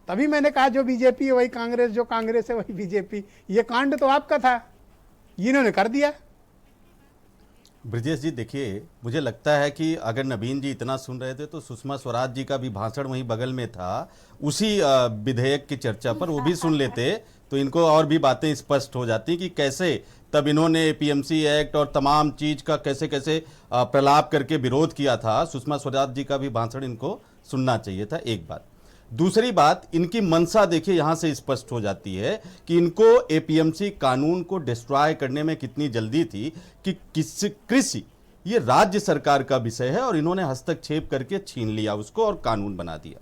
तभी मैंने कहा जो बीजेपी है वही कांग्रेस, जो कांग्रेस है वही बीजेपी। ये कांड तो आपका था, इन्होंने कर दिया। ब्रजेश जी, देखिए मुझे लगता है कि अगर नवीन जी इतना सुन रहे थे तो सुषमा स्वराज जी का भी भाषण वहीं बगल में था, उसी विधेयक की चर्चा पर, वो भी सुन लेते तो इनको और भी बातें स्पष्ट हो जाती कि कैसे तब इन्होंने एपीएमसी एक्ट और तमाम चीज का कैसे कैसे प्रलाप करके विरोध किया था। सुषमा स्वराज जी का भी भाषण इनको सुनना चाहिए था। एक बात। दूसरी बात, इनकी मंशा देखिए यहां से स्पष्ट हो जाती है कि इनको एपीएमसी कानून को डिस्ट्रॉय करने में कितनी जल्दी थी कि कृषि ये राज्य सरकार का विषय है और इन्होंने हस्तक्षेप करके छीन लिया उसको और कानून बना दिया।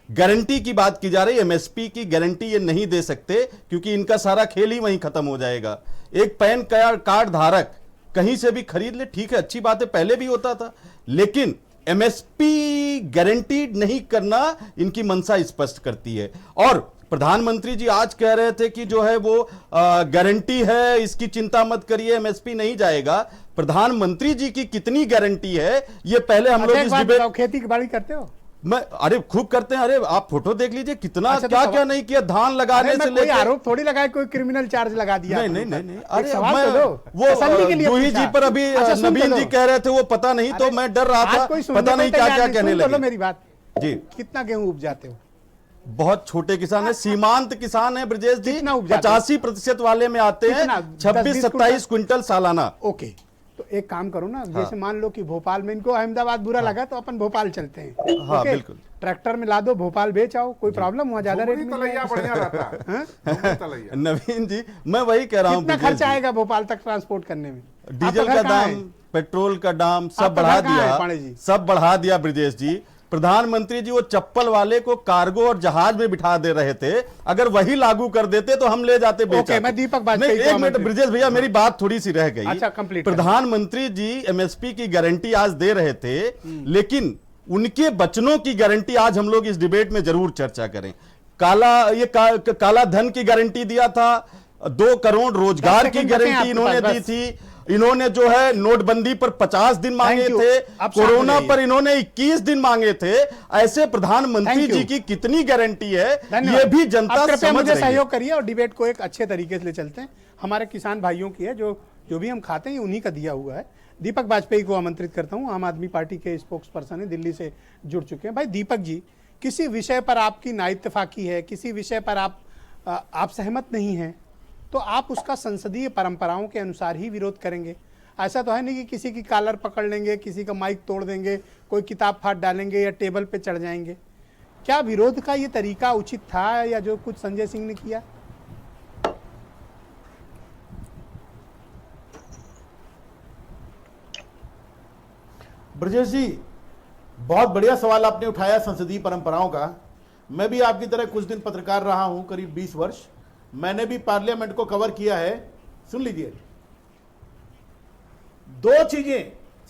गारंटी की बात की जा रही है, एमएसपी की गारंटी ये नहीं दे सकते क्योंकि इनका सारा खेल ही वहीं खत्म हो जाएगा। एक पैन कार्ड धारक कहीं से भी खरीद ले, ठीक है, अच्छी बात है, पहले भी होता था, लेकिन एमएसपी गारंटीड नहीं करना इनकी मंशा स्पष्ट करती है। और प्रधानमंत्री जी आज कह रहे थे कि जो है वो गारंटी है, इसकी चिंता मत करिए, एमएसपी नहीं जाएगा। प्रधानमंत्री जी की कितनी गारंटी है ये पहले हम लोग इस डिबेट। खेती की बाड़ी करते हो? मैं अरे खूब करते हैं। अरे आप फोटो देख लीजिए कितना क्या क्या नहीं किया, धान लगाने से लेकर। आरोप थोड़ी लगाए, कोई क्रिमिनल चार्ज लगा दिया? नहीं। अरे सवाल तो वो जूही जी पर अभी नवीन जी कह रहे थे वो पता नहीं, तो मैं डर रहा था पता नहीं क्या क्या कहने लगे। मेरी बात जी, कितना गेहूं उपजाते हो? बहुत छोटे किसान है, सीमांत किसान है ब्रजेश जी, 85% वाले में आते हैं, 26-27 क्विंटल सालाना। ओके, तो एक काम करो ना, जैसे मान लो कि भोपाल में इनको अहमदाबाद बुरा लगा तो अपन भोपाल चलते हैं। हाँ बिल्कुल, ट्रैक्टर में ला दो, भोपाल बेच आओ, कोई प्रॉब्लम हुआ? ज्यादा रेट नवीन जी मैं वही कह रहा हूँ, कितना खर्चा आएगा भोपाल तक ट्रांसपोर्ट करने में? डीजल का दाम, पेट्रोल का दाम सब बढ़ा दिया, सब बढ़ा दिया ब्रजेश जी। प्रधानमंत्री जी वो चप्पल वाले को कार्गो और जहाज में बिठा दे रहे थे, अगर वही लागू कर देते तो हम ले जाते बेचा। मैं दीपक बाजपेयी एक मिनट ब्रजेश भैया, मेरी बात थोड़ी सी रह गई। अच्छा, कंप्लीट। प्रधानमंत्री जी एमएसपी की गारंटी आज दे रहे थे, लेकिन उनके वचनों की गारंटी आज हम लोग इस डिबेट में जरूर चर्चा करें। काला धन की गारंटी दिया था, 2 करोड़ रोजगार की गारंटी इन्होंने दी थी। इन्होंने जो है नोटबंदी पर 50 दिन मांगे थे, कोरोना पर इन्होंने 21 दिन मांगे थे। ऐसे प्रधानमंत्री जी की कितनी गारंटी है ये भी जनता समझ रही है। सहयोग करिए और डिबेट को एक अच्छे तरीके से ले चलते हैं। हमारे किसान भाइयों की है, जो भी हम खाते हैं उन्हीं का दिया हुआ है। दीपक बाजपेयी को आमंत्रित करता हूं, आम आदमी पार्टी के स्पोक्स पर्सन है, दिल्ली से जुड़ चुके हैं। भाई दीपक जी, किसी विषय पर आपकी नाइत्तेफाकी है, किसी विषय पर आप सहमत नहीं हैं, तो आप उसका संसदीय परंपराओं के अनुसार ही विरोध करेंगे। ऐसा तो है नहीं कि किसी की कॉलर पकड़ लेंगे, किसी का माइक तोड़ देंगे, कोई किताब फाड़ डालेंगे या टेबल पे चढ़ जाएंगे। क्या विरोध का ये तरीका उचित था या जो कुछ संजय सिंह ने किया? ब्रजेश जी, बहुत बढ़िया सवाल आपने उठाया संसदीय परंपराओं का। मैं भी आपकी तरह कुछ दिन पत्रकार रहा हूं, करीब 20 वर्ष। मैंने भी पार्लियामेंट को कवर किया है। सुन लीजिए, दो चीजें,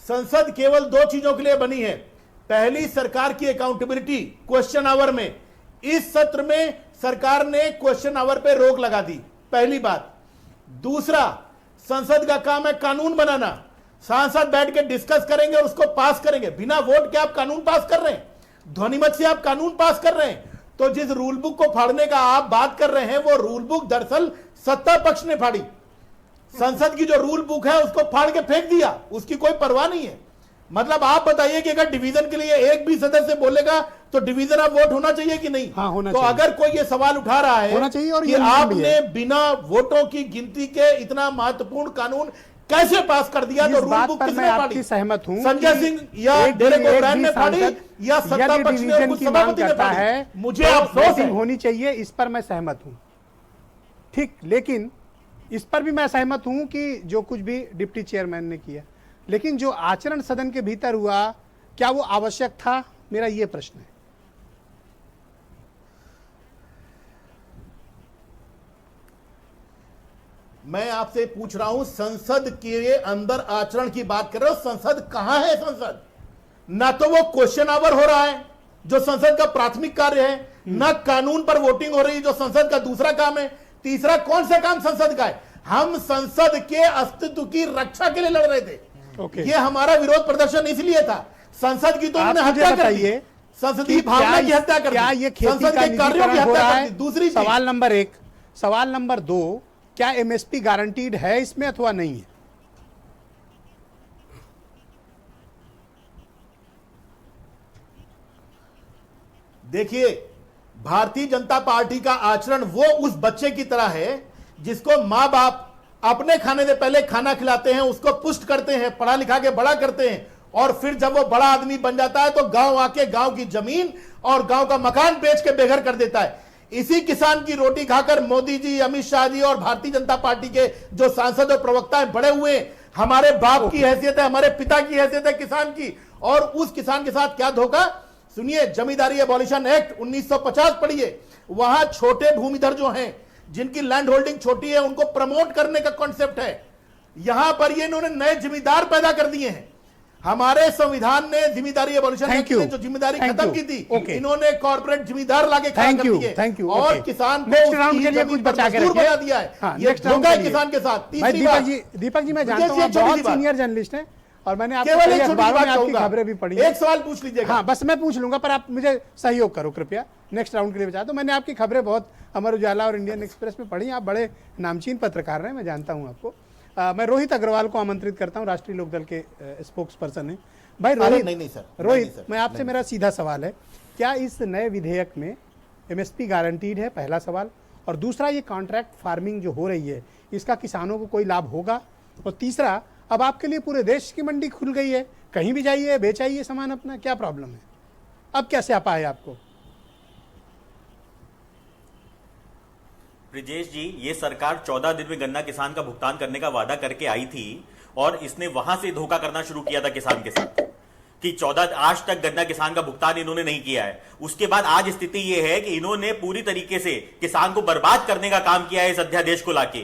संसद केवल दो चीजों के लिए बनी है। पहली, सरकार की अकाउंटेबिलिटी क्वेश्चन आवर में। इस सत्र में सरकार ने क्वेश्चन आवर पे रोक लगा दी, पहली बात। दूसरा, संसद का काम है कानून बनाना। सांसद बैठ के डिस्कस करेंगे और उसको पास करेंगे। बिना वोट के आप कानून पास कर रहे हैं, ध्वनिमत से आप कानून पास कर रहे हैं। तो जिस रूल बुक को फाड़ने का आप बात कर रहे हैं, वो रूल बुक दरअसल सत्ता पक्ष ने फाड़ी। संसद की जो रूल बुक है उसको फाड़ के फेंक दिया, उसकी कोई परवाह नहीं है। मतलब आप बताइए कि अगर डिवीजन के लिए एक भी सदस्य बोलेगा तो डिवीजन ऑफ वोट होना चाहिए कि नहीं? हाँ, होना तो चाहिए। अगर कोई ये सवाल उठा रहा है होना चाहिए और कि ये नियम भी आपने है। बिना वोटों की गिनती के इतना महत्वपूर्ण कानून कैसे पास कर दिया, तो इस रूल बात बुक पर किसने मैं फाड़ी? आपकी सहमत हूं संजय कि सिंह या एक डेरेक भी- एक ओब्रायन भी ने फाड़ी सांसद या सत्ता यदि पक्ष ने डिवीजन कुछ की मांग सभापति ने करता फाड़ी? है, मुझे तो अफसोस है। वोटिंग होनी चाहिए, इस पर मैं सहमत हूं। ठीक, लेकिन इस पर भी मैं सहमत हूं कि जो कुछ भी डिप्टी चेयरमैन ने किया, लेकिन जो आचरण सदन के भीतर हुआ, क्या वो आवश्यक था? मेरा ये प्रश्न है। मैं आपसे पूछ रहा हूं, संसद के अंदर आचरण की बात कर रहे हो। संसद कहां है? संसद ना तो वो क्वेश्चन आवर हो रहा है जो संसद का प्राथमिक कार्य है, ना कानून पर वोटिंग हो रही है जो संसद का दूसरा काम है। तीसरा कौन सा काम संसद का है? हम संसद के अस्तित्व की रक्षा के लिए लड़ रहे थे। ये हमारा विरोध प्रदर्शन इसलिए था। संसद की तो उन्होंने हत्या कर दी, संसदीय भावना की हत्या कर दी, क्या ये खेती संसद का के कार्यों की निजीकरण हो हत्या रहा कर है? दी। दूसरी चीज, सवाल नंबर 1। सवाल नंबर 2, क्या एमएसपी गारंटीड है इसमें अथवा नहीं है? देखिए, भारतीय जनता पार्टी का आचरण वो उस बच्चे की तरह है जिसको मां बाप अपने खाने से पहले खाना खिलाते हैं, उसको पुष्ट करते हैं, पढ़ा लिखा के बड़ा करते हैं, और फिर जब वो बड़ा आदमी बन जाता है तो गांव आके गांव की जमीन और गांव का मकान बेच के बेघर कर देता है। इसी किसान की रोटी खाकर मोदी जी, अमित शाह जी और भारतीय जनता पार्टी के जो सांसद और प्रवक्ता बड़े हुए। हमारे बाप की हैसियत है, हमारे पिता की हैसियत है किसान की, और उस किसान के साथ क्या धोखा। सुनिए, जमींदारी एबॉलिशन एक्ट 1950 पढ़िए। वहां छोटे भूमिधर जो हैं, जिनकी लैंड होल्डिंग छोटी है, उनको प्रमोट करने का कॉन्सेप्ट है। यहां पर ये इन्होंने नए जमींदार पैदा कर दिए हैं। हमारे संविधान ने जिम्मेदारी एबॉलिशन एक्ट में जो जिम्मेदारी खत्म की थी, इन्होंने कॉर्पोरेट जिम्मेदार लाके खड़ा कर दिए और किसान को के लिए कुछ बचा के रखिए। बना दिया है। ये धोखा है किसान के साथ। तीसरी बात, दीपक जी मैं जानता हूं आप बहुत सीनियर जर्नलिस्ट हैं और मैंने आपको कई अखबारों में आपकी खबरें भी पढ़ी। एक सवाल पूछ लीजिएगा। हाँ, बस मैं पूछ लूंगा, पर आप मुझे सहयोग करो कृपया, नेक्स्ट राउंड के लिए बचा दो। मैंने आपकी खबरें बहुत अमर उजाला और इंडियन एक्सप्रेस में पढ़ी। आप बड़े नामचीन पत्रकार हैं, मैं जानता हूं आपको। मैं रोहित अग्रवाल को आमंत्रित करता हूं, राष्ट्रीय लोकदल के स्पोक्स पर्सन है। भाई रोहित, नहीं सर, रोहित मैं आपसे, मेरा सीधा सवाल है, क्या इस नए विधेयक में एमएसपी गारंटीड है? पहला सवाल। और दूसरा, ये कॉन्ट्रैक्ट फार्मिंग जो हो रही है, इसका किसानों को कोई लाभ होगा? और तीसरा, अब आपके लिए पूरे देश की मंडी खुल गई है, कहीं भी जाइए बेचाइए सामान अपना, क्या प्रॉब्लम है? अब क्या स्यापा है आपको? ब्रिजेश जी, ये सरकार 14 दिन में गन्ना किसान का भुगतान करने का वादा करके आई थी और इसने वहां से धोखा करना शुरू किया था किसान के साथ कि 14 आज तक गन्ना किसान का भुगतान इन्होंने नहीं किया है। उसके बाद आज स्थिति यह है कि इन्होंने पूरी तरीके से किसान को बर्बाद करने का काम किया है इस अध्यादेश को लाके।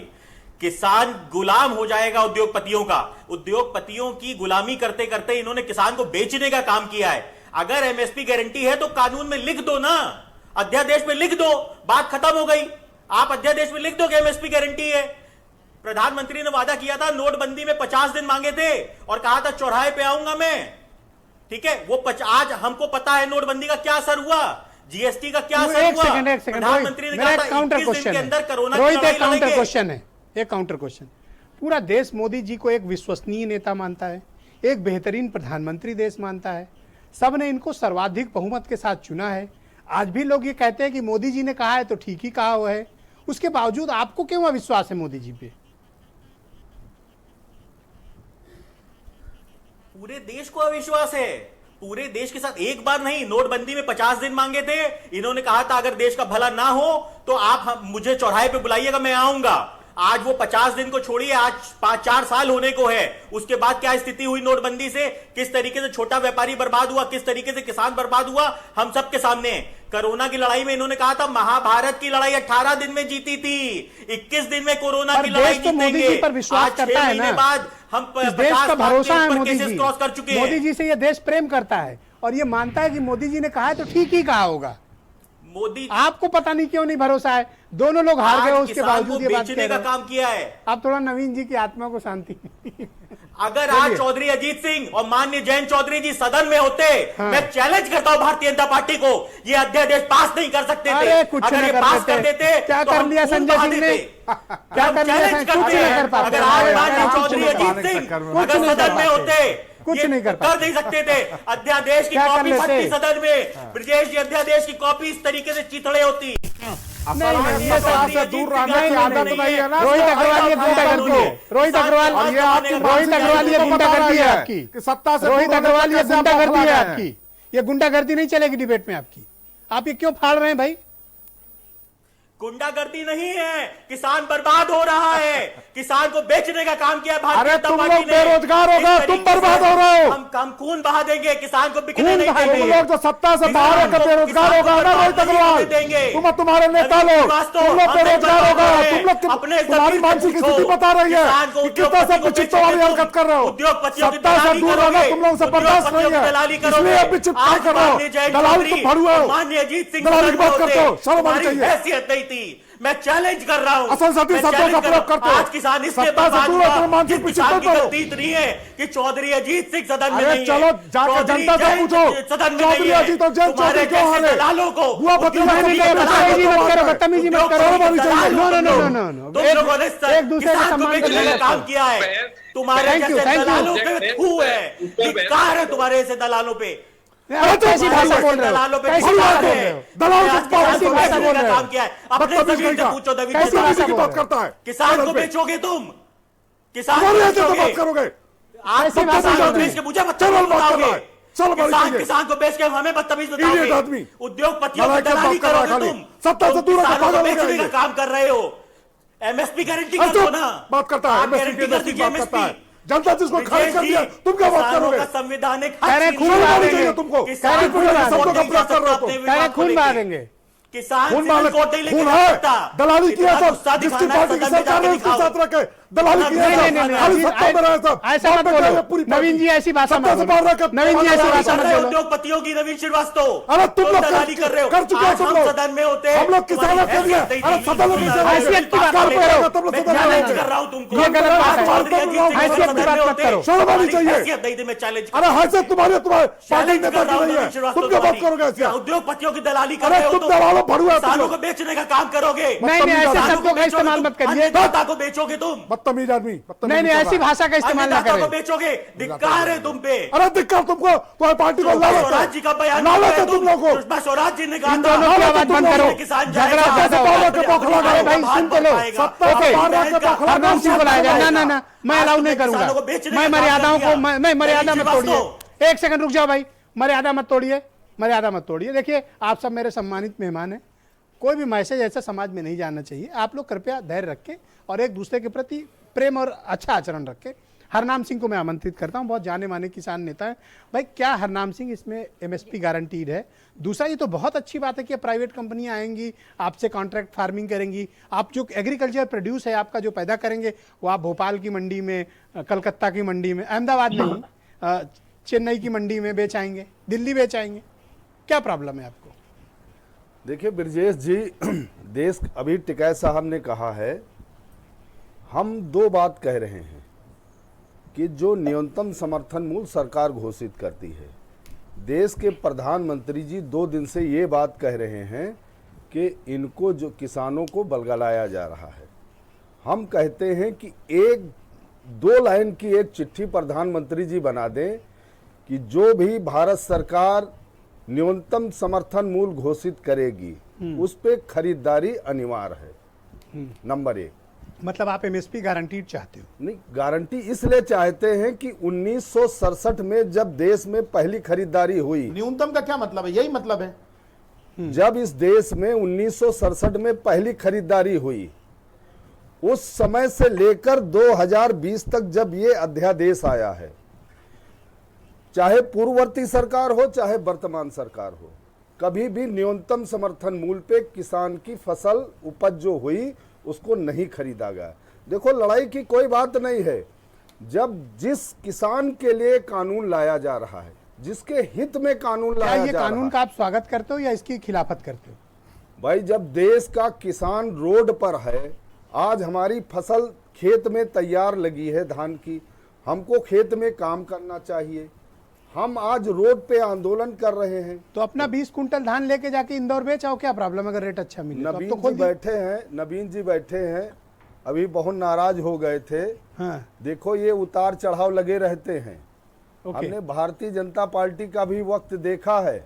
किसान गुलाम हो जाएगा उद्योगपतियों का। उद्योगपतियों की गुलामी करते करते इन्होंने किसान को बेचने का काम किया है। अगर एमएसपी गारंटी है तो कानून में लिख दो ना, अध्यादेश में लिख दो, बात खत्म हो गई। आप अध्यादेश में लिख दो कि एमएसपी गारंटी है। प्रधानमंत्री ने वादा किया था, नोटबंदी में 50 दिन मांगे थे और कहा था चौराहे पे आऊंगा मैं, ठीक है। वो आज हमको पता है नोटबंदी का क्या असर हुआ, जीएसटी का क्या असर हुआ। प्रधानमंत्री ने कहा था 21 दिन के अंदर कोरोना की लड़ाई लड़ेंगे। एक काउंटर क्वेश्चन, पूरा देश मोदी जी को एक विश्वसनीय नेता मानता है, एक बेहतरीन प्रधानमंत्री देश मानता है, सबने इनको सर्वाधिक बहुमत के साथ चुना है। आज भी लोग ये कहते हैं कि मोदी जी ने कहा है तो ठीक ही कहा हुआ है। उसके बावजूद आपको क्यों अविश्वास है मोदी जी पे? पूरे देश को अविश्वास है, पूरे देश के साथ। एक बार नहीं, नोटबंदी में 50 दिन मांगे थे, इन्होंने कहा था अगर देश का भला ना हो तो आप मुझे चौराहे पे बुलाइएगा, मैं आऊंगा। आज वो 50 दिन को छोड़िए, आज 4 साल होने को है। उसके बाद क्या स्थिति हुई नोटबंदी से, किस तरीके से छोटा व्यापारी बर्बाद हुआ, किस तरीके से किसान बर्बाद हुआ, हम सबके सामने है। कोरोना की लड़ाई में इन्होंने कहा था महाभारत की लड़ाई 18 दिन में जीती थी, 21 दिन में कोरोना की लड़ाई जीतेंगे। आज 6 महीने बाद हम देश का भरोसा है मोदी जी, क्रॉस कर चुके हैं। मोदी जी से ये देश प्रेम करता है और ये मानता है कि मोदी जी ने कहा है तो ठीक ही कहा होगा। मोदी, आपको पता नहीं क्यों नहीं भरोसा है? दोनों लोग हार गए, उसके बावजूद ये बात बेचने का काम किया है। आप थोड़ा नवीन जी की आत्मा को शांति अगर आज चौधरी अजीत सिंह और माननीय जयंत चौधरी जी सदन में होते, मैं चैलेंज करता हूं भारतीय जनता पार्टी को, ये अध्यादेश पास नहीं कर सकते थे। अगर ये पास कर देते क्या कर लिया संजय सिंह ने? क्या कर लिया? कुछ नहीं कर पाते। अगर आज माननीय चौधरी अजीत सिंह अगर सदन में होते, कुछ नहीं कर नहीं सकते थे। अध्यादेश की कॉपी बनती सदन में, ब्रजेश जी अध्यादेश की कॉपी इस तरीके से चिथड़े होती। से दूर रहने की आदत नहीं है ना। रोहित अग्रवाल ये गुंडागर्दी है, रोहित अग्रवाल ये गुंडागर्दी है आपकी, सत्ता से रोहित अग्रवाल ये गुंडागर्दी है आपकी। ये गुंडागर्दी नहीं चलेगी डिबेट में आपकी। आप ये क्यों फाड़ रहे हैं भाई? गुंडागर्दी नहीं है, किसान बर्बाद हो रहा है, किसान को बेचने का काम किया भारतीय अरे जनता तुम पार्टी लोग ने। बेरोजगार हो गए, तुम बर्बाद हो रहे हो। हम खून बहा देंगे, किसान को बिकने नहीं देंगे। तुम लोग जो सत्ता से बाहर होकर बेरोजगार हो गए ना रोहित अग्रवाल, तुम तुम्हारे नेता लोग, तुम लोग बेरोजगार हो गए। तुम लोग तुम्हारी मानसिक स्थिति बता रही है कि कितना सब चित्तों वाली हरकत कर रहे हो। सत्ता से दूर रहना तुम लोगों से बर्दाश्त नहीं है, इसलिए अब भी चित्ता कर रहे हो। दलाली तुम भड़ुए हो, माननीय अजीत सिंह दलाली की बात करते हो, शर्म आनी चाहिए। हैसियत नहीं थी। मैं चैलेंज कर रहा हूं, असंसदीय शब्दों का प्रयोग करते हो। आज किसान इसलिए सत्ता से दूर होकर मानसिक जिस किसान की विचित्र गलती इतनी है कि चौधरी अजीत सिंह सदन में अरे नहीं चलो है। जाकर जनता से पूछो, सदन में चौधरी नहीं है। अजीत और जयंत तुम्हारे चौधरी क्यों जैसे हारे? दलालों को हुआ बदतमीजी मत करो, बदतमीजी मत करो। तुम लोगों ने एक दूसरे का सम्मान बेचने का काम किया है। तुम्हारे जैसे दलालों पे थू है, धिक्कार है तुम्हारे ऐसे दलालों पे। कैसी भाषा बोल रहे हो? कैसी भाषा बोल रहे हो? दलाल कैसी भाषा बोल रहे हो? काम किया है। अपने जमीन से पूछो, कैसी भाषा की बात करता है? किसान को बेचोगे तुम, किसान को बात बेचोगे। करोगे? आप ऐसी भाषा किसान को बोल रहे बेच के मुझे चलो बदतमीज बात कर रहा बताओगे। है, चलो बात किसान कीजिए। किसान को बेच के हमें बदतमीज इडियट बताओगे। आदमी। उद्योगपतियों की लड़ाई के दलाली बात कर रहा है करोगे खाली। तुम। सत्ता से तुम दूर होकर किसानों को पागल हो बेचने जाएंगे। का काम कर रहे हो। एमएसपी गारंटी अरे कर दो चुप, ना। बात करता है, आप गारंटी कर दीजिए बात करता है। एमएसपी। जनता जिसको खारिज कर दिया, तुम क्या बात किसानों करोगे? का संवैधानिक कह रहे हक खून छीन बहा लिया। देंगे तुमको। किसान कह रहे खून बहा को देंगे, नहीं तुम कर लोग सकता अपने अपने कह रहे विवाद को खून बहा लेके। देंगे। किसान खून सिविल कोर्ट नहीं लेके खून जा है, सकता। दलाली किया इतना सब, गुस्सा जिसकी दिखाना है, पार्टी की सदन में सरकार जाके ने उसके दिखाओ। साथ रखे, दलाली किया नहीं, सब, नहीं, नहीं, खाली सत्ता में रहे सब। ऐसा मत बोलो। नवीन जी ऐसी भाषा मत बोलो। नवीन जी ऐसी भाषा मत बोलो। उद्योगपतियों की नवीन श्रीवास्तव, अरे तुम लोग दलाली कर रहे हो। कर चुके हो आज तुम हम लोग। सदन में होते, हम लोग किसानों के लिए, अरे सदन में कैसे रहोगे? हैसियत की बात कार मत पे करो। रहोगे, तुम लोग मैं सदन में चैलेंज रहोगे। कर रहा हूं तुमको। ये गलत बात है। हैसियत की बात मत करो। शर्म आनी चाहिए। हैसियत नहीं थी, मैं चैलेंज अरे हैसियत तुम्हारे पार्टी चैलेंज नेता कर रहा की हूं नहीं है, नवीन श्रीवास्तव तुम क्या बात करोगे तुम्हारी। ऐसे? उद्योगपतियों की दलाली कर अरे रहे हो तुम दलालों भड़ुआ तुम किसानों लोग। को बेचने का काम करोगे। नहीं नहीं, ऐसे शब्दों का इस्तेमाल मत करिए। अन्नदाता को बेचोगे तुम। बदतमीज आदमी, बदतमीज नहीं नहीं, कर ऐसी रहा है। भाषा का इस्तेमाल ना अन्नदाता को करें। बेचोगे, धिक्कार है तुम पे। अरे दिक्कत तुमको, तुम्हारी पार्टी को सुषमा लालच स्वराज जी का बयान लालच है तुम लोगों को। सुषमा स्वराज जी ने कहा इन था, दोनों की आवाज बंद करो। किसान झगड़ा जाएगा, ज्यादा हो रहा है। अपनी बौखला आवाज अरे भाई, सुन तो लो। पाएगा। सत्ता से ओके। बाहर आके बौखला हरनाम सिंह को लाया जाए। ना ना ना, मैं आज अलाउ नहीं तुमने करूंगा। किसानों को बेचने मैं का काम मर्यादाओं कर को दिया। मैं मर्यादा मत नवीन तोड़िए। एक सेकंड रुक जाओ भाई, मर्यादा मत तोड़िए, मर्यादा मत तोड़िए। देखिए, आप सब मेरे सम्मानित मेहमान हैं। कोई भी मैसेज ऐसा समाज में नहीं जाना चाहिए। आप लोग कृपया धैर्य रखें और एक दूसरे के प्रति प्रेम और अच्छा आचरण रखें। हरनाम सिंह को मैं आमंत्रित करता हूं, बहुत जाने माने किसान नेता है। भाई, क्या हरनाम सिंह इसमें एमएसपी गारंटीड है? दूसरा, ये तो बहुत अच्छी बात है कि प्राइवेट कंपनियां आएंगी, आपसे कॉन्ट्रैक्ट फार्मिंग करेंगी। आप जो एग्रीकल्चर प्रोड्यूस है आपका, जो पैदा करेंगे, वो आप भोपाल की मंडी में, कलकत्ता की मंडी में, अहमदाबाद नहीं, चेन्नई की मंडी में बेच आएंगे, दिल्ली बेच आएंगे। क्या प्रॉब्लम है आपको? देखिए ब्रजेश जी, देश अभी टिकैत साहब ने कहा है, हम दो बात कह रहे हैं कि जो न्यूनतम समर्थन मूल्य सरकार घोषित करती है, देश के प्रधानमंत्री जी 2 दिन से ये बात कह रहे हैं कि इनको जो किसानों को बलगलाया जा रहा है। हम कहते हैं कि 1-2 लाइन की एक चिट्ठी प्रधानमंत्री जी बना दें कि जो भी भारत सरकार न्यूनतम समर्थन मूल्य घोषित करेगी उस पे खरीदारी अनिवार्य है। नंबर एक। मतलब आप एमएसपी गारंटीड चाहते हो? नहीं, गारंटी इसलिए चाहते हैं कि 1967 में जब देश में पहली खरीदारी हुई, न्यूनतम का क्या मतलब है? यही मतलब है। जब इस देश में 1967 में पहली खरीदारी हुई, उस समय से लेकर 2020 तक जब ये अध्यादेश आया है, चाहे पूर्ववर्ती सरकार हो चाहे वर्तमान सरकार हो, कभी भी न्यूनतम समर्थन मूल्य पे किसान की फसल उपज जो हुई उसको नहीं खरीदा गया। देखो, लड़ाई की कोई बात नहीं है। जब जिस किसान के लिए कानून लाया जा रहा है, जिसके हित में कानून लाया जा रहा है, ये कानून का आप स्वागत करते हो या इसकी खिलाफत करते हो? भाई, जब देश का किसान रोड पर है, आज हमारी फसल खेत में तैयार लगी है धान की, हमको खेत में काम करना चाहिए, हम आज रोड पे आंदोलन कर रहे हैं, तो अपना 20 कुंटल धान लेके जाके इंदौर बेच आओ, क्या प्रॉब्लम? अगर रेट अच्छा मिले तो। नवीन जी बैठे हैं, नवीन जी बैठे हैं, अभी बहुत नाराज हो गए थे। हाँ। देखो, ये उतार चढ़ाव लगे रहते हैं। हमने भारतीय जनता पार्टी का भी वक्त देखा है।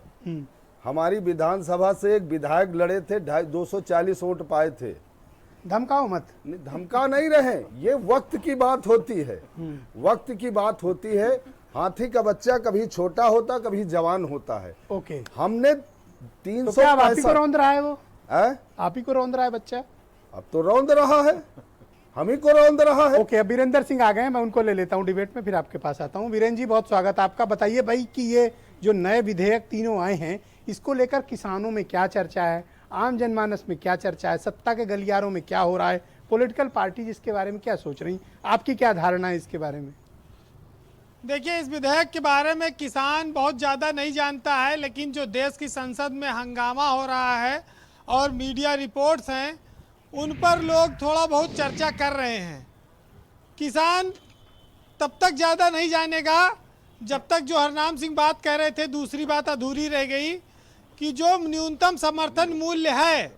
हमारी विधानसभा से एक विधायक लड़े थे, 240 वोट पाए थे। धमकाओ मत। धमका नहीं रहे, ये वक्त की बात होती है, वक्त की बात होती है। हाथी का बच्चा कभी छोटा होता कभी जवान होता है। ओके, हमने तो 365 क्या आप ही को रौंद रहा है वो? आप ही को रौंद रहा है बच्चा? अब तो रौंद रहा है, हम ही को रौंद रहा है। ओके, अब वीरेंद्र सिंह आ गए, मैं उनको ले लेता हूं डिबेट में, फिर आपके पास आता हूं। वीरेंद्र जी, बहुत स्वागत आपका। बताइए भाई कि ये जो नए विधेयक तीनों आए हैं, इसको लेकर किसानों में क्या चर्चा है, आम जनमानस में क्या चर्चा है, सत्ता के गलियारों में क्या हो रहा है, पॉलिटिकल पार्टी इसके बारे में क्या सोच रही, आपकी क्या धारणा है इसके बारे में? देखिए, इस विधेयक के बारे में किसान बहुत ज़्यादा नहीं जानता है, लेकिन जो देश की संसद में हंगामा हो रहा है और मीडिया रिपोर्ट्स हैं, उन पर लोग थोड़ा बहुत चर्चा कर रहे हैं। किसान तब तक ज़्यादा नहीं जानेगा जब तक, जो हरनाम सिंह बात कह रहे थे, दूसरी बात अधूरी रह गई कि जो न्यूनतम समर्थन मूल्य है,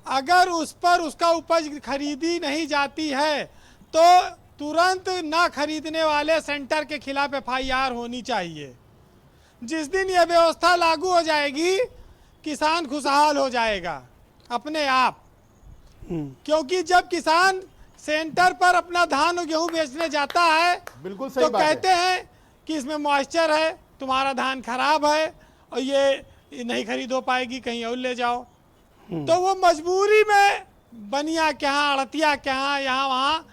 अगर उस पर उसका उपज खरीदी नहीं जाती है तो तुरंत ना खरीदने वाले सेंटर के खिलाफ FIR होनी चाहिए। जिस दिन यह व्यवस्था लागू हो जाएगी, किसान खुशहाल हो जाएगा अपने आप। क्योंकि जब किसान सेंटर पर अपना धान और गेहूं बेचने जाता है, बिल्कुल सही तो बात कहते हैं कि इसमें मॉइस्चर है, तुम्हारा धान खराब है और ये नहीं खरीद हो पाएगी, कहीं और ले जाओ। तो वो मजबूरी में बनिया के यहाँ, अड़तिया के यहाँ, यहाँ वहाँ,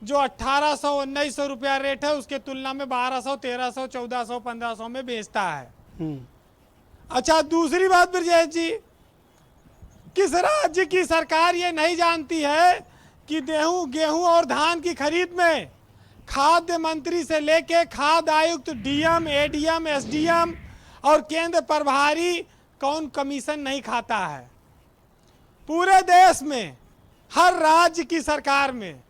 जो 1800-1900 रुपया रेट है, उसके तुलना में 1200, 1300, 1400, 1500 में बेचता है। अच्छा, दूसरी बात ब्रजेश जी, किस राज्य की सरकार ये नहीं जानती है कि गेहूं और धान की खरीद में खाद्य मंत्री से लेके खाद्य आयुक्त, DM, ADM, SDM और केंद्र प्रभारी कौन कमीशन नहीं खाता है? पूरे देश में हर राज्य की सरकार में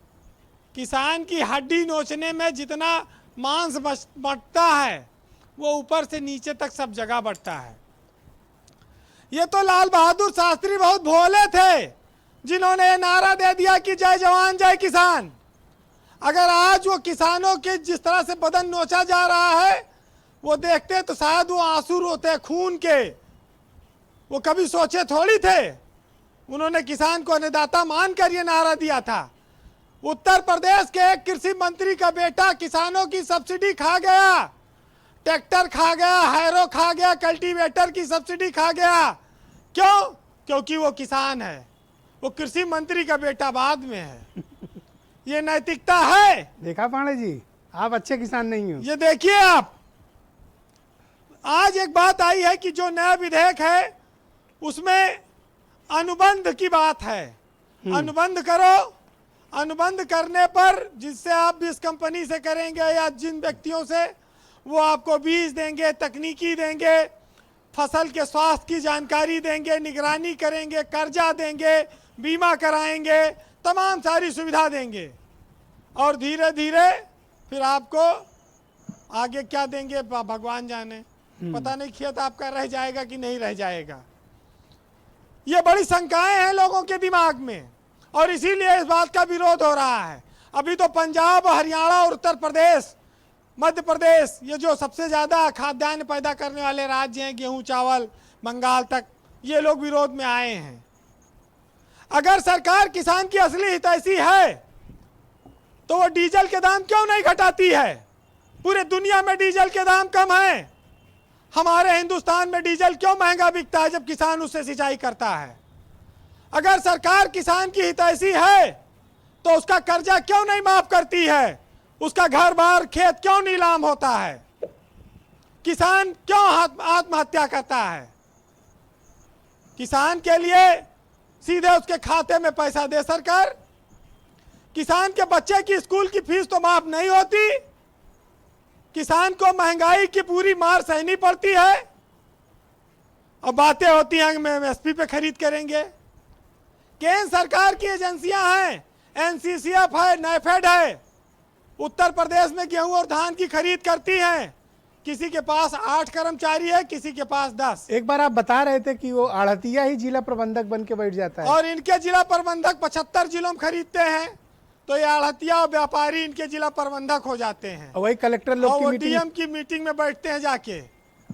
किसान की हड्डी नोचने में जितना मांस बंटता है, वो ऊपर से नीचे तक सब जगह बंटता है। ये तो लाल बहादुर शास्त्री बहुत भोले थे, जिन्होंने ये नारा दे दिया कि जय जवान जय किसान। अगर आज वो किसानों के जिस तरह से बदन नोचा जा रहा है, वो देखते तो शायद वो आंसू रोते खून के। वो कभी सोचे थोड़ी थे, उन्होंने किसान को अन्नदाता मानकर ये नारा दिया था। उत्तर प्रदेश के एक कृषि मंत्री का बेटा किसानों की सब्सिडी खा गया, ट्रैक्टर खा गया, हैरो खा गया, कल्टीवेटर की सब्सिडी खा गया। क्यों? क्योंकि वो किसान है। वो कृषि मंत्री का बेटा बाद में है। ये नैतिकता है? देखा पांडे जी, आप अच्छे किसान नहीं हो। ये देखिए आप, आज एक बात आई है कि जो नया विधेयक है उसमें अनुबंध की बात है। अनुबंध करो, अनुबंध करने पर जिससे आप जिस कंपनी से करेंगे या जिन व्यक्तियों से, वो आपको बीज देंगे, तकनीकी देंगे, फसल के स्वास्थ्य की जानकारी देंगे, निगरानी करेंगे, कर्जा देंगे, बीमा कराएंगे, तमाम सारी सुविधा देंगे। और धीरे धीरे फिर आपको आगे क्या देंगे भगवान जाने। पता नहीं खेत आपका रह जाएगा कि नहीं रह जाएगा। ये बड़ी शंकाएं हैं लोगों के दिमाग में और इसीलिए इस बात का विरोध हो रहा है। अभी तो पंजाब, हरियाणा और उत्तर प्रदेश, मध्य प्रदेश, ये जो सबसे ज़्यादा खाद्यान्न पैदा करने वाले राज्य हैं, गेहूं चावल, बंगाल तक, ये लोग विरोध में आए हैं। अगर सरकार किसान की असली हितैषी है तो वो डीजल के दाम क्यों नहीं घटाती है? पूरे दुनिया में डीजल के दाम कम है, हमारे हिंदुस्तान में डीजल क्यों महंगा बिकता है जब किसान उससे सिंचाई करता है? अगर सरकार किसान की हितैषी है तो उसका कर्जा क्यों नहीं माफ करती है? उसका घर बार खेत क्यों नीलाम होता है? किसान क्यों आत्महत्या करता है? किसान के लिए सीधे उसके खाते में पैसा दे सरकार। किसान के बच्चे की स्कूल की फीस तो माफ नहीं होती, किसान को महंगाई की पूरी मार सहनी पड़ती है, और बातें होती हैं हम एमएसपी पे खरीद करेंगे। केंद्र सरकार की एजेंसियां हैं, एनसीसीएफ है, नैफेड है, उत्तर प्रदेश में गेहूं और धान की खरीद करती हैं। किसी के पास 8 कर्मचारी है, किसी के पास 10। एक बार आप बता रहे थे कि वो आढ़तिया ही जिला प्रबंधक बन के बैठ जाता है, और इनके जिला प्रबंधक 75 जिलों में खरीदते हैं, तो ये आढ़तिया और व्यापारी इनके जिला प्रबंधक हो जाते हैं। और वही कलेक्टर लोग की डीएम की मीटिंग में बैठते हैं जाके,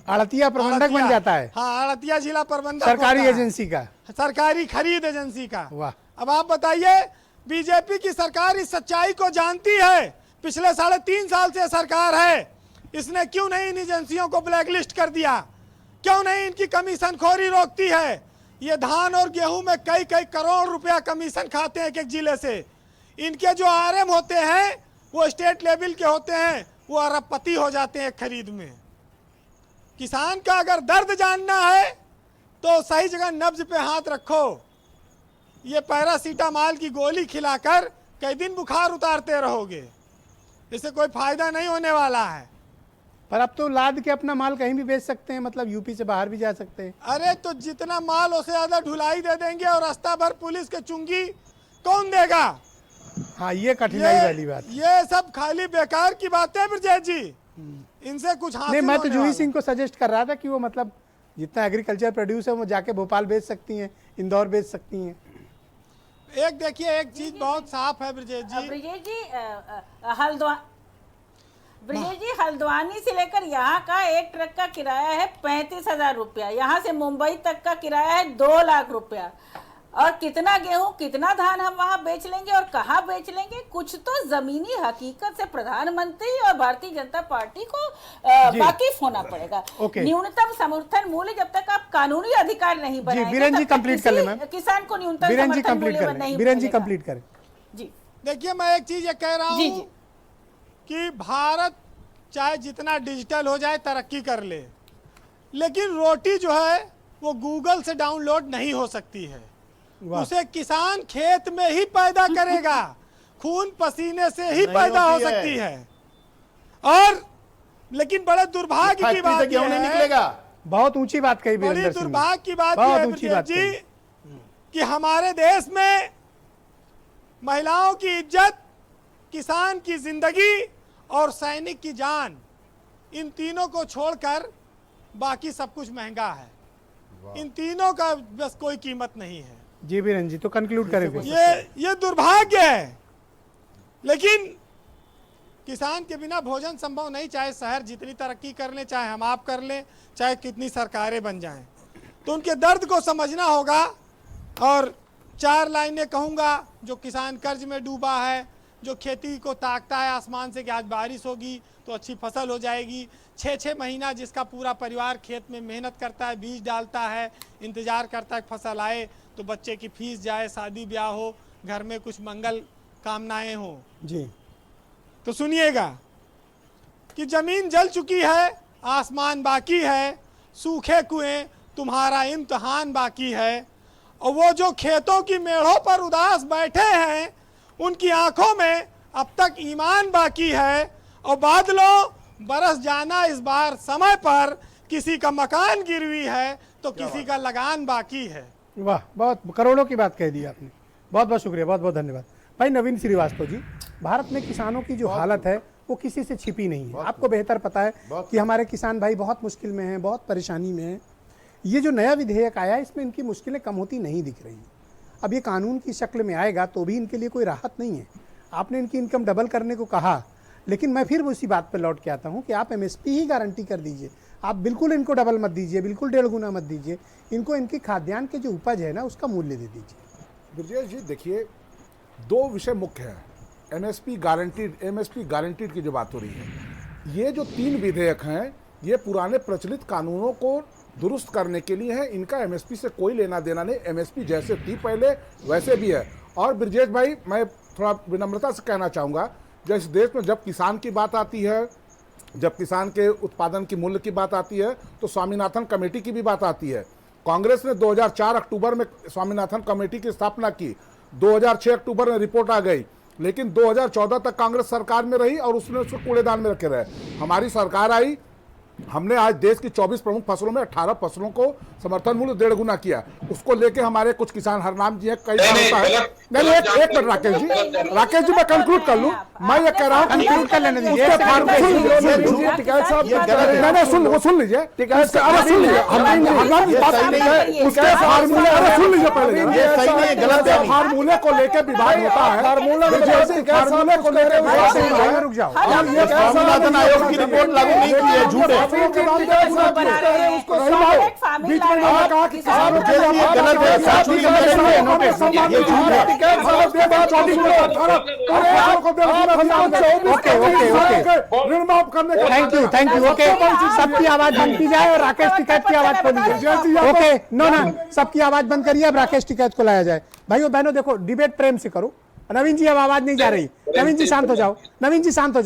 आढ़तिया प्रबंधक बन जाता है। हाँ, आढ़तिया जिला प्रबंधक, सरकारी एजेंसी का, सरकारी खरीद एजेंसी का। वाह। अब आप बताइए, बीजेपी की सरकार इस सच्चाई को जानती है, पिछले 3.5 साल से सरकार है, इसने क्यों नहीं इन एजेंसियों को ब्लैकलिस्ट कर दिया? क्यों नहीं इनकी कमीशन खोरी रोकती है? ये धान और गेहूं में कई करोड़ रुपया कमीशन खाते हैं एक एक जिले से। इनके जो आरएम होते हैं वो स्टेट लेवल के होते हैं, वो अरबपति हो जाते हैं खरीद में। किसान का अगर दर्द जानना है तो सही जगह नब्ज पे हाथ रखो। ये पैरासीटामॉल की गोली खिलाकर कई दिन बुखार उतारते रहोगे, इससे कोई फायदा नहीं होने वाला है। पर अब तो लाद के अपना माल कहीं भी बेच सकते हैं, मतलब यूपी से बाहर भी जा सकते हैं। अरे तो जितना माल उससे ज्यादा ढुलाई दे देंगे, और रास्ता भर पुलिस के चुंगी कौन देगा? हाँ, ये कठिनाई वाली बात। ये सब खाली बेकार की बातें ब्रजेश जी, इनसे कुछ हासिल नहीं, मैं तो जूही सिंह को सजेस्ट कर रहा था कि वो मतलब जितना एग्रीकल्चर प्रोड्यूस है वो जाके भोपाल बेच सकती हैं, इंदौर बेच सकती हैं। एक देखिए, एक चीज बहुत साफ है ब्रजेश जी, ब्रजेश जी, हल्द्वानी से लेकर यहाँ का एक ट्रक का किराया है 35,000 रुपया, यहाँ से मुंबई तक का किराया है 2 लाख रुपया। और कितना गेहूं कितना धान हम वहाँ बेच लेंगे और कहाँ बेच लेंगे? कुछ तो जमीनी हकीकत से प्रधानमंत्री और भारतीय जनता पार्टी को वाकिफ होना पड़ेगा। न्यूनतम समर्थन मूल्य जब तक आप कानूनी अधिकार नहीं बनाएंगे, किसान को न्यूनतम समर्थन मूल्य नहीं। बीरेन जी कंप्लीट करें। जी देखिए, मैं एक चीज ये कह रहा हूँ कि भारत चाहे जितना डिजिटल हो जाए, तरक्की कर ले, लेकिन रोटी जो है वो गूगल से डाउनलोड नहीं हो सकती है। उसे किसान खेत में ही पैदा करेगा, खून पसीने से ही पैदा हो सकती है। और लेकिन बड़े दुर्भाग्य की बात यह है, बहुत ऊंची बात कही, बड़ी दुर्भाग्य की बात यह है जी कि हमारे देश में महिलाओं की इज्जत, किसान की जिंदगी और सैनिक की जान, इन तीनों को छोड़कर बाकी सब कुछ महंगा है। इन तीनों का बस कोई कीमत नहीं है। जी बीरेन जी, तो कंक्लूड करेंगे। ये दुर्भाग्य है, लेकिन किसान के बिना भोजन संभव नहीं, चाहे शहर जितनी तरक्की कर ले, चाहे हम आप कर लें, चाहे कितनी सरकारें बन जाएं। तो उनके दर्द को समझना होगा। और 4 लाइनें कहूँगा, जो किसान कर्ज में डूबा है, जो खेती को ताकता है आसमान से कि आज बारिश होगी तो अच्छी फसल हो जाएगी, 6-6 महीना जिसका पूरा परिवार खेत में मेहनत करता है, बीज डालता है, इंतजार करता है फसल आए तो बच्चे की फीस जाए, शादी ब्याह हो, घर में कुछ मंगल कामनाएं हो जी। तो सुनिएगा कि जमीन जल चुकी है, आसमान बाकी है, सूखे कुएं तुम्हारा इम्तिहान बाकी है। और वो जो खेतों की मेड़ों पर उदास बैठे हैं, उनकी आंखों में अब तक ईमान बाकी है। और बादलों बरस जाना इस बार समय पर, किसी का मकान गिरवी है तो किसी का लगान बाकी है। वाह, बहुत करोड़ों की बात कह दी आपने। बहुत बहुत शुक्रिया, बहुत बहुत धन्यवाद। भाई नवीन श्रीवास्तव जी, भारत में किसानों की जो हालत है वो किसी से छिपी नहीं है। आपको बेहतर पता है कि हमारे किसान भाई बहुत मुश्किल में हैं, बहुत परेशानी में हैं। ये जो नया विधेयक आया है, इसमें इनकी मुश्किलें कम होती नहीं दिख रही। अब ये कानून की शक्ल में आएगा तो भी इनके लिए कोई राहत नहीं है। आपने इनकी इनकम डबल करने को कहा, लेकिन मैं फिर उसी बात पर लौट के आता हूँ कि आप एमएसपी ही गारंटी कर दीजिए। आप बिल्कुल इनको डबल मत दीजिए, बिल्कुल 1.5 गुना मत दीजिए। इनको इनकी खाद्यान्न के जो उपज है ना, उसका मूल्य दे दीजिए। ब्रजेश जी देखिए, दो विषय मुख्य हैं। एमएसपी गारंटीड की जो बात हो रही है, ये जो 3 विधेयक हैं ये पुराने प्रचलित कानूनों को दुरुस्त करने के लिए है। इनका एमएसपी से कोई लेना देना नहीं। एमएसपी जैसे थी पहले वैसे भी है। और ब्रजेश भाई, मैं थोड़ा विनम्रता से कहना चाहूँगा, जब इस देश में जब किसान की बात आती है, जब किसान के उत्पादन की मूल्य की बात आती है, तो स्वामीनाथन कमेटी की भी बात आती है। कांग्रेस ने 2004 अक्टूबर में स्वामीनाथन कमेटी की स्थापना की, 2006 अक्टूबर में रिपोर्ट आ गई, लेकिन 2014 तक कांग्रेस सरकार में रही और उसने उसको कूड़ेदान में रखे रहे। हमारी सरकार आई, हमने आज देश की 24 प्रमुख फसलों में 18 फसलों को समर्थन मूल्य 1.5 गुना किया। उसको लेके हमारे कुछ किसान, हरनाम जी है, कई बार होता है। नहीं, एक मिनट राकेश जी, मैं कंक्लूड कर लूं। मैं ये कह रहा हूं, कंक्लूड कर लेने दीजिए। सुन लीजिए, सुन लीजिए, फार्मूले को लेके विवाद होता है। फार्मूले को लेकर रुक जाओ, स्वामीनाथन आयोग की रिपोर्ट लागू नहीं की है, झूठ है। बीच में कहा कि किसानों के लिए गलत है। Thank you. ओके, सबकी आवाज बंद की जाए और राकेश टिकैत की आवाज खोली जाए। ओके, नो, सबकी आवाज बंद करिए, अब राकेश टिकैत को लाया जाए। भाइयों बहनों, देखो, डिबेट प्रेम से करो। नवीन जी, अब आवाज नहीं जा रही। नवीन जी शांत हो जाओ। नवीन जी शांत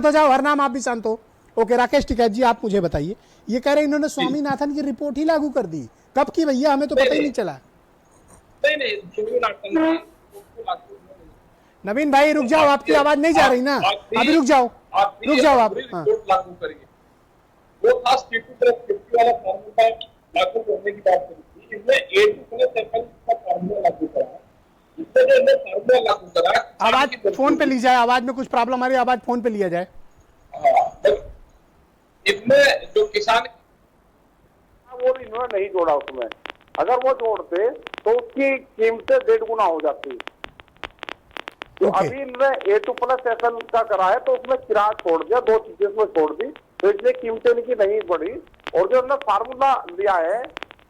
हो जाओ। हरनाम, आप भी शांत हो। ओके, राकेश टिकैत जी, आप मुझे बताइए, ये कह रहे हैं इन्होंने स्वामीनाथन की रिपोर्ट ही लागू कर दी। कब की भैया, हमें तो पता ही नहीं चला। नवीन भाई रुक जाओ, आपकी आवाज नहीं जा रही ना, अभी रुक जाओ आप। लागू करिए, वो खास वाला फॉर्मूला लागू करने की बात करी, इसमें 8 का फॉर्मूला लागू करा। आवाज फोन पे ली जाए, आवाज में कुछ प्रॉब्लम आ रही है, आवाज फोन पे लिया जाए। इसमें जो किसान, वो इन्होंने नहीं जोड़ा उसमें। अगर वो जोड़ते तो उसकी कीमतें 1.5 गुना हो जाती। तो अभी इन्होंने A2+SL का करा है, तो उसमें किराया छोड़ दिया, 2 चीजें उसमें छोड़ दी, तो इसलिए कीमतें इनकी नहीं बढ़ी। और जो उन्होंने फार्मूला लिया है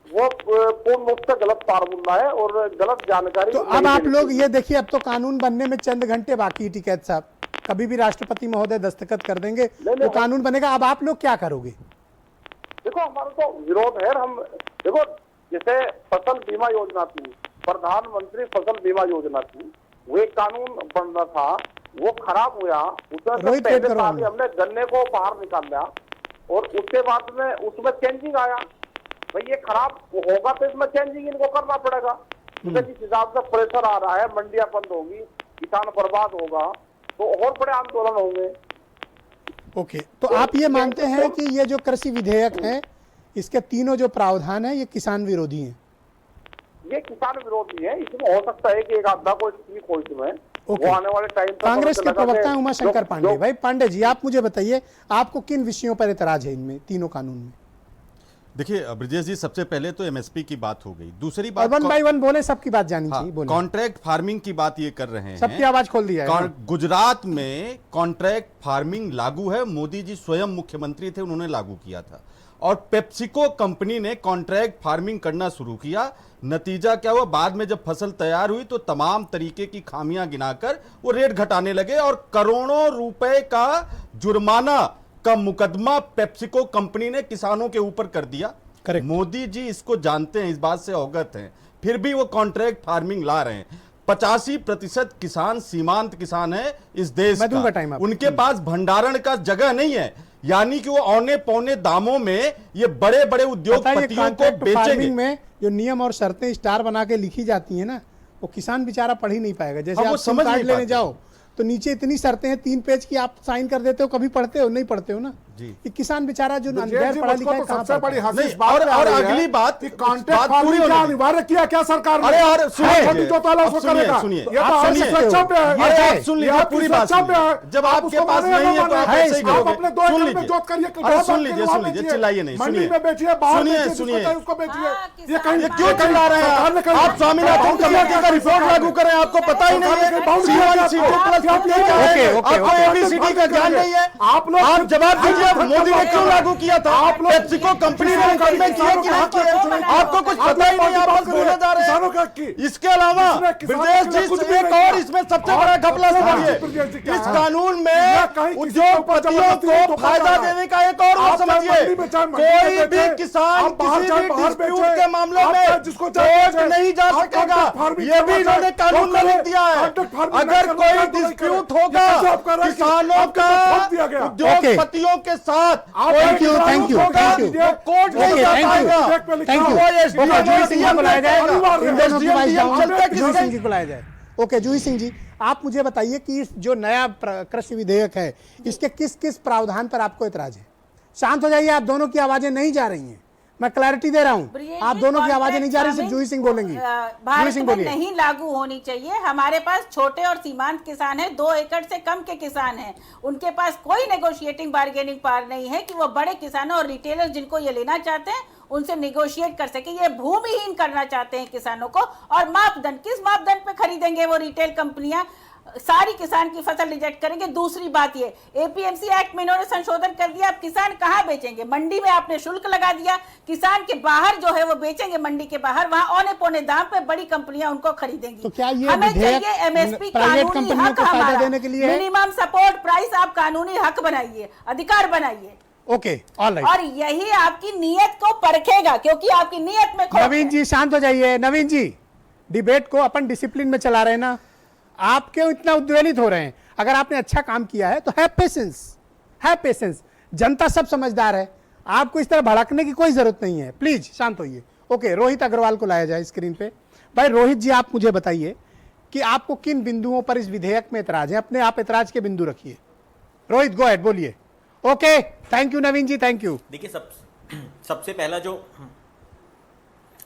वो पूर्ण रूप से गलत फार्मूला है और गलत जानकारी। तो अब आप लोग ये देखिए, अब तो कानून बनने में चंद घंटे बाकी। टिकैत साहब, कभी भी राष्ट्रपति महोदय दस्तखत कर देंगे तो कानून बनेगा। अब आप लोग क्या करोगे? देखो, हमारा तो विरोध है। हम देखो, जैसे फसल बीमा योजना थी, प्रधानमंत्री फसल बीमा योजना थी, वो एक कानून बनना था, वो खराब हुआ। उसमें पहले साल हमने गन्ने को बाहर निकाल लिया और उसके बाद में उसमें चेंजिंग आया। भाई ये खराब होगा तो इसमें चेंजिंग इनको करना पड़ेगा। जिस हिसाब से प्रेशर आ रहा है, मंडियां बंद होगी, किसान बर्बाद होगा, तो और बड़े आंदोलन होंगे। ओके, तो आप ये मानते हैं कि ये जो कृषि विधेयक है, इसके तीनों जो प्रावधान है, ये किसान विरोधी हैं? ये किसान विरोधी है। इसमें हो सकता है कि एक आधा कोई ठीक हो इसमें। वो आने वाले टाइम कांग्रेस के प्रवक्ता उमा शंकर पांडे। भाई पांडे जी, आप मुझे बताइए, आपको किन विषयों पर एतराज है इनमें तीनों कानून में? देखिए ब्रजेश जी, सबसे पहले तो एमएसपी की बात हो गई। दूसरी बात, 1 बाय 1 बोले, सबकी बात जानी चाहिए। कॉन्ट्रैक्ट फार्मिंग की बात ये कर रहे हैं, सबकी आवाज खोल दिया है। गुजरात में कॉन्ट्रैक्ट फार्मिंग लागू है। मोदी जी स्वयं मुख्यमंत्री थे, उन्होंने लागू किया था। और पेप्सिको कंपनी ने कॉन्ट्रैक्ट फार्मिंग करना शुरू किया। नतीजा क्या हुआ? बाद में जब फसल तैयार हुई तो तमाम तरीके की खामियां गिनाकर वो रेट घटाने लगे और करोड़ों रुपए का जुर्माना का मुकदमा पेप्सिको कंपनी ने किसानों के ऊपर कर दिया। मोदी जी इसको जानते हैं, इस बात से अवगत हैं, फिर भी वो कॉन्ट्रैक्ट फार्मिंग ला रहे हैं। 85% किसान सीमांत किसान है इस देश का, उनके पास भंडारण का जगह नहीं है, यानी कि वो औने पौने दामों में ये बड़े बड़े उद्योगपतियों को बेचेंगे। में जो नियम और शर्तें स्टार बना के लिखी जाती है ना, वो किसान बेचारा पढ़ ही नहीं पाएगा। जैसे आप सिम कार्ड लेने जाओ तो नीचे इतनी शर्तें हैं 3 पेज की, आप साइन कर देते हो, कभी पढ़ते हो नहीं पढ़ते हो ना जी। ये किसान बेचारा जो गैर पढ़ा लिखा है, सबसे बड़ी हंसी इस बात और अगली बात, कॉन्ट्रैक्ट फार्मिंग का अनिवार्य किया क्या सरकार ने? अरे यार सुनिए, सुनिए, सुन लीजिए पूरी बात। जब आपके पास नहीं है तो आप ऐसे ही करोगे। सुन लीजिए, चिल्लाइए नहीं, सुनिए, ये क्यों चिल्ला रहे हैं आप? स्वामीनाथन कमेटी का रिपोर्ट लागू करें, आपको पता ही नहीं है। आपको एबीसीडी का ज्ञान नहीं है। आप लोग जवाब दीजिए। ये मोदी ने क्यों लागू किया था? पेप्सिको कंपनी ने किया कि नहीं किया? आपको कुछ पता ही नहीं, आप बस बोले जा रहे हैं। इसके अलावा ब्रजेश जी एक और इसमें सबसे बड़ा घपला समझिए, इस कानून में उद्योगपतियों को फायदा देने का एक और समझिए, कोई भी किसान किसी भी डिस्प्यूट के मामले में कोर्ट नहीं जा सकेगा, ये भी इन्होंने कानून में लिख दिया है। अगर कोई डिस्प्यूट होगा किसानों का उद्योगपतियों के साथ, थैंक यू कोर्ट नहीं जा पाएगा। ओके जूही सिंह जी, आप मुझे बताइए कि इस जो नया कृषि विधेयक है, इसके किस किस प्रावधान पर आपको एतराज है? शांत हो जाइए, आप दोनों की आवाजें नहीं जा रही हैं, मैं क्लैरिटी दे रहा हूं, आप दोनों की आवाजें नहीं जा रही, सिर्फ जूही सिंह बोलेंगी। भारत में नहीं लागू होनी चाहिए। हमारे पास छोटे और सीमांत किसान हैं, 2 एकड़ से कम के किसान हैं, उनके पास कोई नेगोशिएटिंग बार्गेनिंग पावर नहीं है कि वो बड़े किसानों और रिटेलर जिनको ये लेना चाहते हैं उनसे नेगोशिएट कर सके। ये भूमिहीन करना चाहते हैं किसानों को। और मापदंड, किस मापदंड पे खरीदेंगे वो रिटेल कंपनियां? सारी किसान की फसल रिजेक्ट करेंगे। दूसरी बात ये, एपीएमसी एक्ट में इन्होंने संशोधन कर दिया, अब किसान कहाँ बेचेंगे? मंडी में आपने शुल्क लगा दिया, किसान के बाहर जो है वो बेचेंगे, मंडी के बाहर, वहां औने पौने दाम पे बड़ी कंपनियां उनको खरीदेंगी। तो क्या ये हमें विधेयक चाहिए एमएसपी प्राइवेट कानूनी कंपनियों हक को फायदा हमारा, देने के लिए है? मिनिमम सपोर्ट प्राइस आप कानूनी हक बनाइए, अधिकार बनाइए। Okay alright. और यही आपकी नीयत को परखेगा, क्योंकि आपकी नीयत में खोट है। नवीन जी शांत हो जाइए। नवीन जी, डिबेट को अपन डिसिप्लिन में चला रहे हैं ना, आप क्यों इतना उद्वेलित हो रहे हैं? अगर आपने अच्छा काम किया है तो हैव पेशेंस। जनता सब समझदार है, आपको इस तरह भड़कने की कोई जरूरत नहीं है, प्लीज शांत होइए। ओके, रोहित अग्रवाल को लाया जाए स्क्रीन पे। भाई रोहित जी, आप मुझे बताइए कि आपको किन बिंदुओं पर इस विधेयक में एतराज है? अपने आप एतराज के बिंदु रखिए। रोहित गो अहेड, बोलिए। Okay, thank you Naveen ji, thank you. देखिए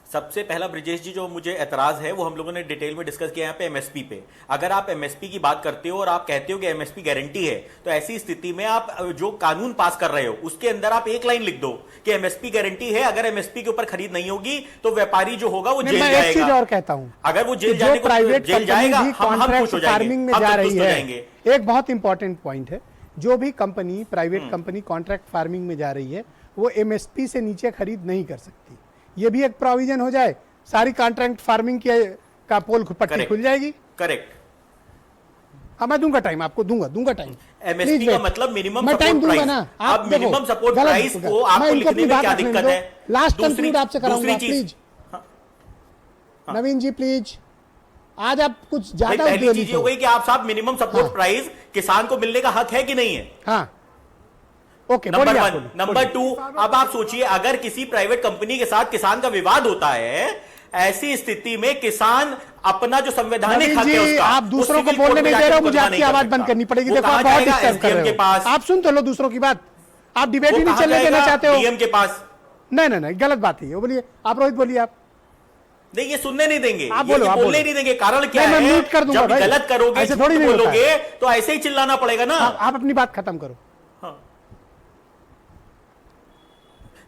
सबसे पहला ब्रिजेश जी जो मुझे एतराज है वो हम लोगों ने डिटेल में डिस्कस किया यहाँ पे एमएसपी पे। अगर आप एमएसपी की बात करते हो और आप कहते हो कि एमएसपी गारंटी है, तो ऐसी स्थिति में आप जो कानून पास कर रहे हो उसके अंदर आप एक लाइन लिख दो कि एमएसपी गारंटी है, अगर एमएसपी के ऊपर खरीद नहीं होगी तो व्यापारी जो होगा वो जेल जाएगा। एक चीज और कहता हूं, अगर वो जेल जाएगा, प्राइवेट जेल जाएगा, हम खुश हो जाएंगे, फार्मिंग में जा रही है। एक बहुत इंपॉर्टेंट पॉइंट है, जो भी company private company contract farming में जा रही है वो एमएसपी से नीचे खरीद नहीं कर सकती। ये भी एक प्रोविजन हो जाए, सारी कॉन्ट्रैक्ट फार्मिंग का पोल पट्टी खुल जाएगी। करेक्ट। हाँ, मैं दूंगा टाइम, आपको दूंगा टाइम। एमएसपी का मतलब मिनिमम सपोर्ट प्राइस। अब मिनिमम सपोर्ट प्राइस को आपको लिखने में क्या दिक्कत है? लास्ट कंक्लूड आपसे कराऊंगा, प्लीज। नवीन जी प्लीज, आज आप कुछ ज्यादा पहली चीज हो गई कि आप साहब मिनिमम सपोर्ट प्राइस किसान को मिलने का हक है कि नहीं है? हाँ, ओके। नंबर 1। नंबर 2, अब आप सोचिए अगर किसी प्राइवेट कंपनी के साथ किसान का विवाद होता है, ऐसी स्थिति में किसान अपना जो संवैधानिक हक है उसका, आप दूसरों को बोलने नहीं दे रहे हो, मुझे आपकी आवाज बंद करनी पड़ेगी। देखो आप बहुत डिस्टर्ब कर रहे हो, आप सुन तो लो दूसरों की बात। आप डिबेट ही नहीं चलने देना चाहते हो डीएम के पास। नहीं, गलत बात है। बोलिए आप, रोहित बोलिए आप। नहीं, ये सुनने नहीं देंगे, आप बोलो, आप बोलने नहीं देंगे। कारण क्या है? म्यूट कर दूंगा। जब गलत करोगे, ऐसे थोड़ी नहीं बोलोगे तो ऐसे ही चिल्लाना पड़ेगा ना। आप अपनी बात खत्म करो।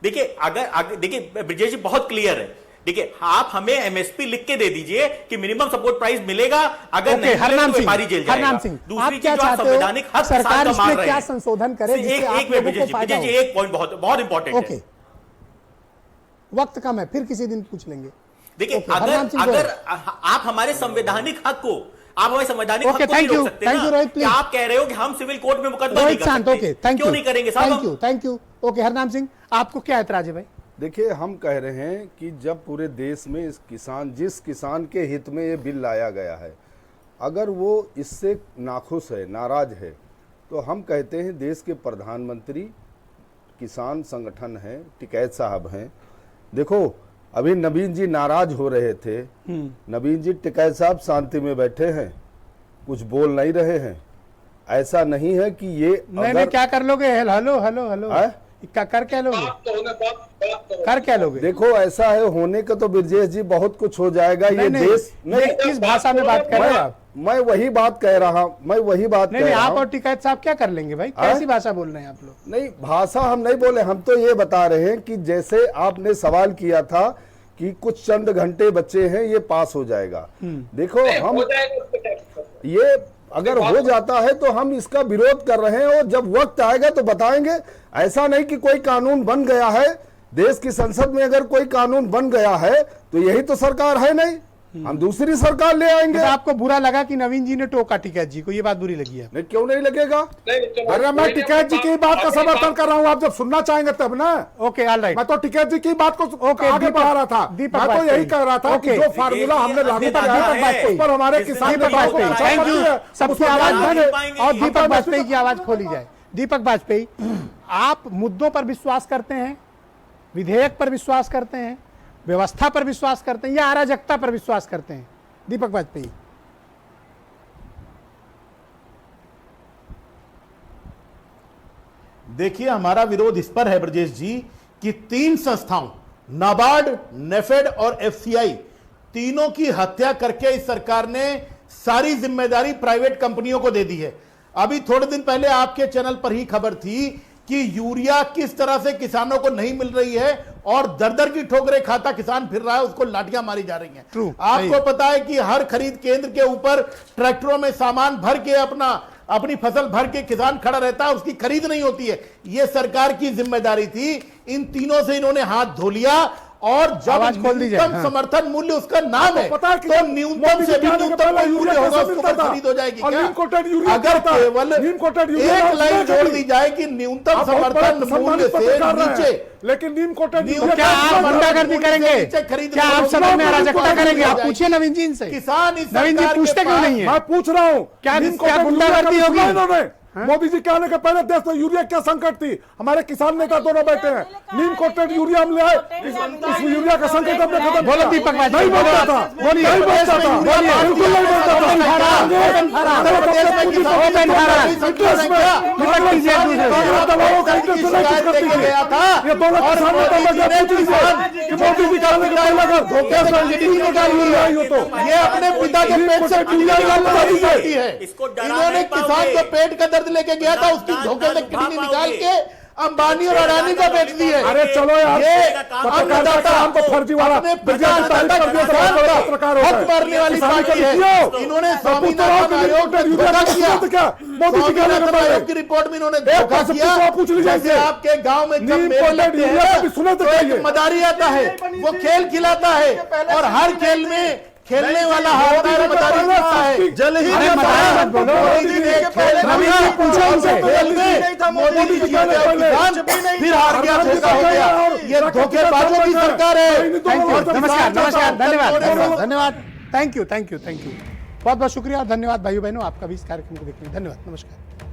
देखिए ब्रिजेश जी बहुत क्लियर है। देखिए, आप हमें एमएसपी लिख के दे दीजिए कि मिनिमम सपोर्ट प्राइस मिलेगा, अगर नहीं मिलेगा तो व्यापारी जेल जाएगा। हरनाम सिंह, दूसरी चीज, आप संवैधानिक हक सरकार इसमें क्या संशोधन करे जिससे आप लोगों को फायदा हो? एक पॉइंट बहुत इंपॉर्टेंट है। ओके, वक्त कम है, फिर किसी दिन पूछ लेंगे। देखिए, अगर आप हमारे संवैधानिक हक को, आप हमारे संवैधानिक हक को नहीं रोक सकते ना, कि आप कह रहे हो कि हम सिविल कोर्ट में मुकदमा नहीं कर सकते, क्यों नहीं करेंगे साहब? Thank you. Okay, Harnam Singh, आपको क्या ऐतराज है भाई? देखिए, हम कह रहे हैं कि जब पूरे देश में जिस किसान के हित में ये बिल लाया गया है, अगर वो इससे नाखुश है, नाराज है, तो हम कहते हैं देश के प्रधानमंत्री किसान संगठन हैं, टिकैत साहब हैं। देखो, अभी नवीन जी नाराज हो रहे थे, नवीन जी टिकैत साहब शांति में बैठे हैं, कुछ बोल नहीं रहे हैं। ऐसा नहीं है कि ये नहीं, क्या कर लोगे? हेलो कर क्या लोगे? कर क्या लोगे? देखो, ऐसा है, होने का तो ब्रजेश जी बहुत कुछ हो जाएगा। ये देश नहीं, किस भाषा में बात कर रहे हैं आप? मैं वही बात कह रहा हूँ। नहीं, आप और टिकैत साहब क्या कर लेंगे भाई? कैसी भाषा बोल रहे हैं आप लोग? नहीं, भाषा हम नहीं बोले, हम तो ये बता रहे हैं कि जैसे आपने सवाल किया था कि कुछ चंद घंटे बचे हैं, ये पास हो जाएगा। देखो, हम ये अगर हो जाता है तो हम इसका विरोध कर रहे हैं, और जब वक्त आएगा तो बताएंगे। ऐसा नहीं कि कोई कानून बन गया है, देश की संसद में अगर कोई कानून बन गया है तो यही तो सरकार है नहीं, हम दूसरी सरकार ले आएंगे। तो आपको बुरा लगा कि नवीन जी ने टोका टिकैत जी को, ये बात बुरी लगी है? नहीं, क्यों नहीं लगेगा? अरे मैं टिकैत जी की बात का समर्थन कर रहा हूँ, आप जब सुनना चाहेंगे तब ना। Okay, all right. मैं तो टिकैत जी की बात को आगे बढ़ा रहा था। मैं तो यही कह रहा था कि जो फार्मूला हमने लागू किया है उस पर हमारे किसान थैंक यू। सबकी आवाज बंद और दीपक वाजपेयी की आवाज खोली जाए। दीपक वाजपेयी, आप मुद्दों पर विश्वास करते हैं, विधेयक पर विश्वास करते हैं, व्यवस्था पर विश्वास करते हैं, या अराजकता पर विश्वास करते हैं? दीपक वाजपेयी। देखिए, हमारा विरोध इस पर है ब्रजेश जी कि 3 संस्थाओं नाबार्ड, नेफेड और एफसीआई तीनों की हत्या करके इस सरकार ने सारी जिम्मेदारी प्राइवेट कंपनियों को दे दी है। अभी थोड़े दिन पहले आपके चैनल पर ही खबर थी कि यूरिया किस तरह से किसानों को नहीं मिल रही है और दर-दर की ठोकरें खाता किसान फिर रहा है, उसको लाठियां मारी जा रही हैं। आपको पता है कि हर खरीद केंद्र के ऊपर ट्रैक्टरों में सामान भर के अपनी फसल भर के किसान खड़ा रहता है, उसकी खरीद नहीं होती है। यह सरकार की जिम्मेदारी थी। इन तीनों से इन्होंने हाथ धो लिया, और जब न्यूनतम समर्थन मूल्य उसका नाम है तो न्यूनतम से भी न्यूनतम मूल्य होगा, उसको खरीद हो जाएगी क्या? अगर केवल एक लाइन जोड़ दी जाए कि न्यूनतम समर्थन मूल्य से नीचे, लेकिन नीम कोटेड क्या आप गुंडागर्दी करेंगे? क्या आप सदन में अराजकता करेंगे? आप पूछिए नवीन जी से। किसान नवीन जी पूछते क्यों नहीं है? मैं पूछ रहा हूँ, क्या गुंडागर्दी होगी? इन्होंने मोदी जी के आने के पहले देश में यूरिया क्या संकट थी, हमारे किसान नेता दोनों बैठे हैं, नीम कोटेड यूरिया हम ले आए, इस यूरिया का संकट हमने खत्म। बोलो दीपक भाई, नहीं बोलता था, बोलिए, नहीं बोलता था, बिल्कुल नहीं बोलता था। दवाओं का इंटरेस्ट नहीं कुछ करती थी, ये दोनों किसान नेता बैठे पूछ लीजिए कि मोदी जी के आने के पहले अगर धोखे से नीम कोटेड यूरिया आई हो तो ये अपने पिता के पेट से यूरिया निकालती है। इन्होंने किसान को पेट का दर्द लेके गया था, उसकी धोखे से किडनी निकाल के अंबानी और अडानी को बेच दी है। अरे चलो यार, ये पत्रकारिता हमको फर्जी वाला हक मारने वाली पार्टी है। इन्होंने स्वामीनाथन आयोग ने धोखा किया। स्वामीनाथन आयोग की रिपोर्ट में इन्होंने धोखा किया। जैसे आपके गांव में जब मेले लगते हैं तो एक मदारी आता है, वो खेल खिलाता है, और हर खेल में खेलने वाला हाथार मदारी करता है। जल ही मोदी जी ने फिर हार गया, धोखा हो गया। ये धोखेबाजों की सरकार है। नमस्कार, नमस्कार, धन्यवाद, धन्यवाद, thank you, thank you, thank you, बहुत बहुत शुक्रिया और धन्यवाद भाइयों बहनों, आपका भी इस कार्यक्रम को देखने में धन्यवाद। नमस्कार।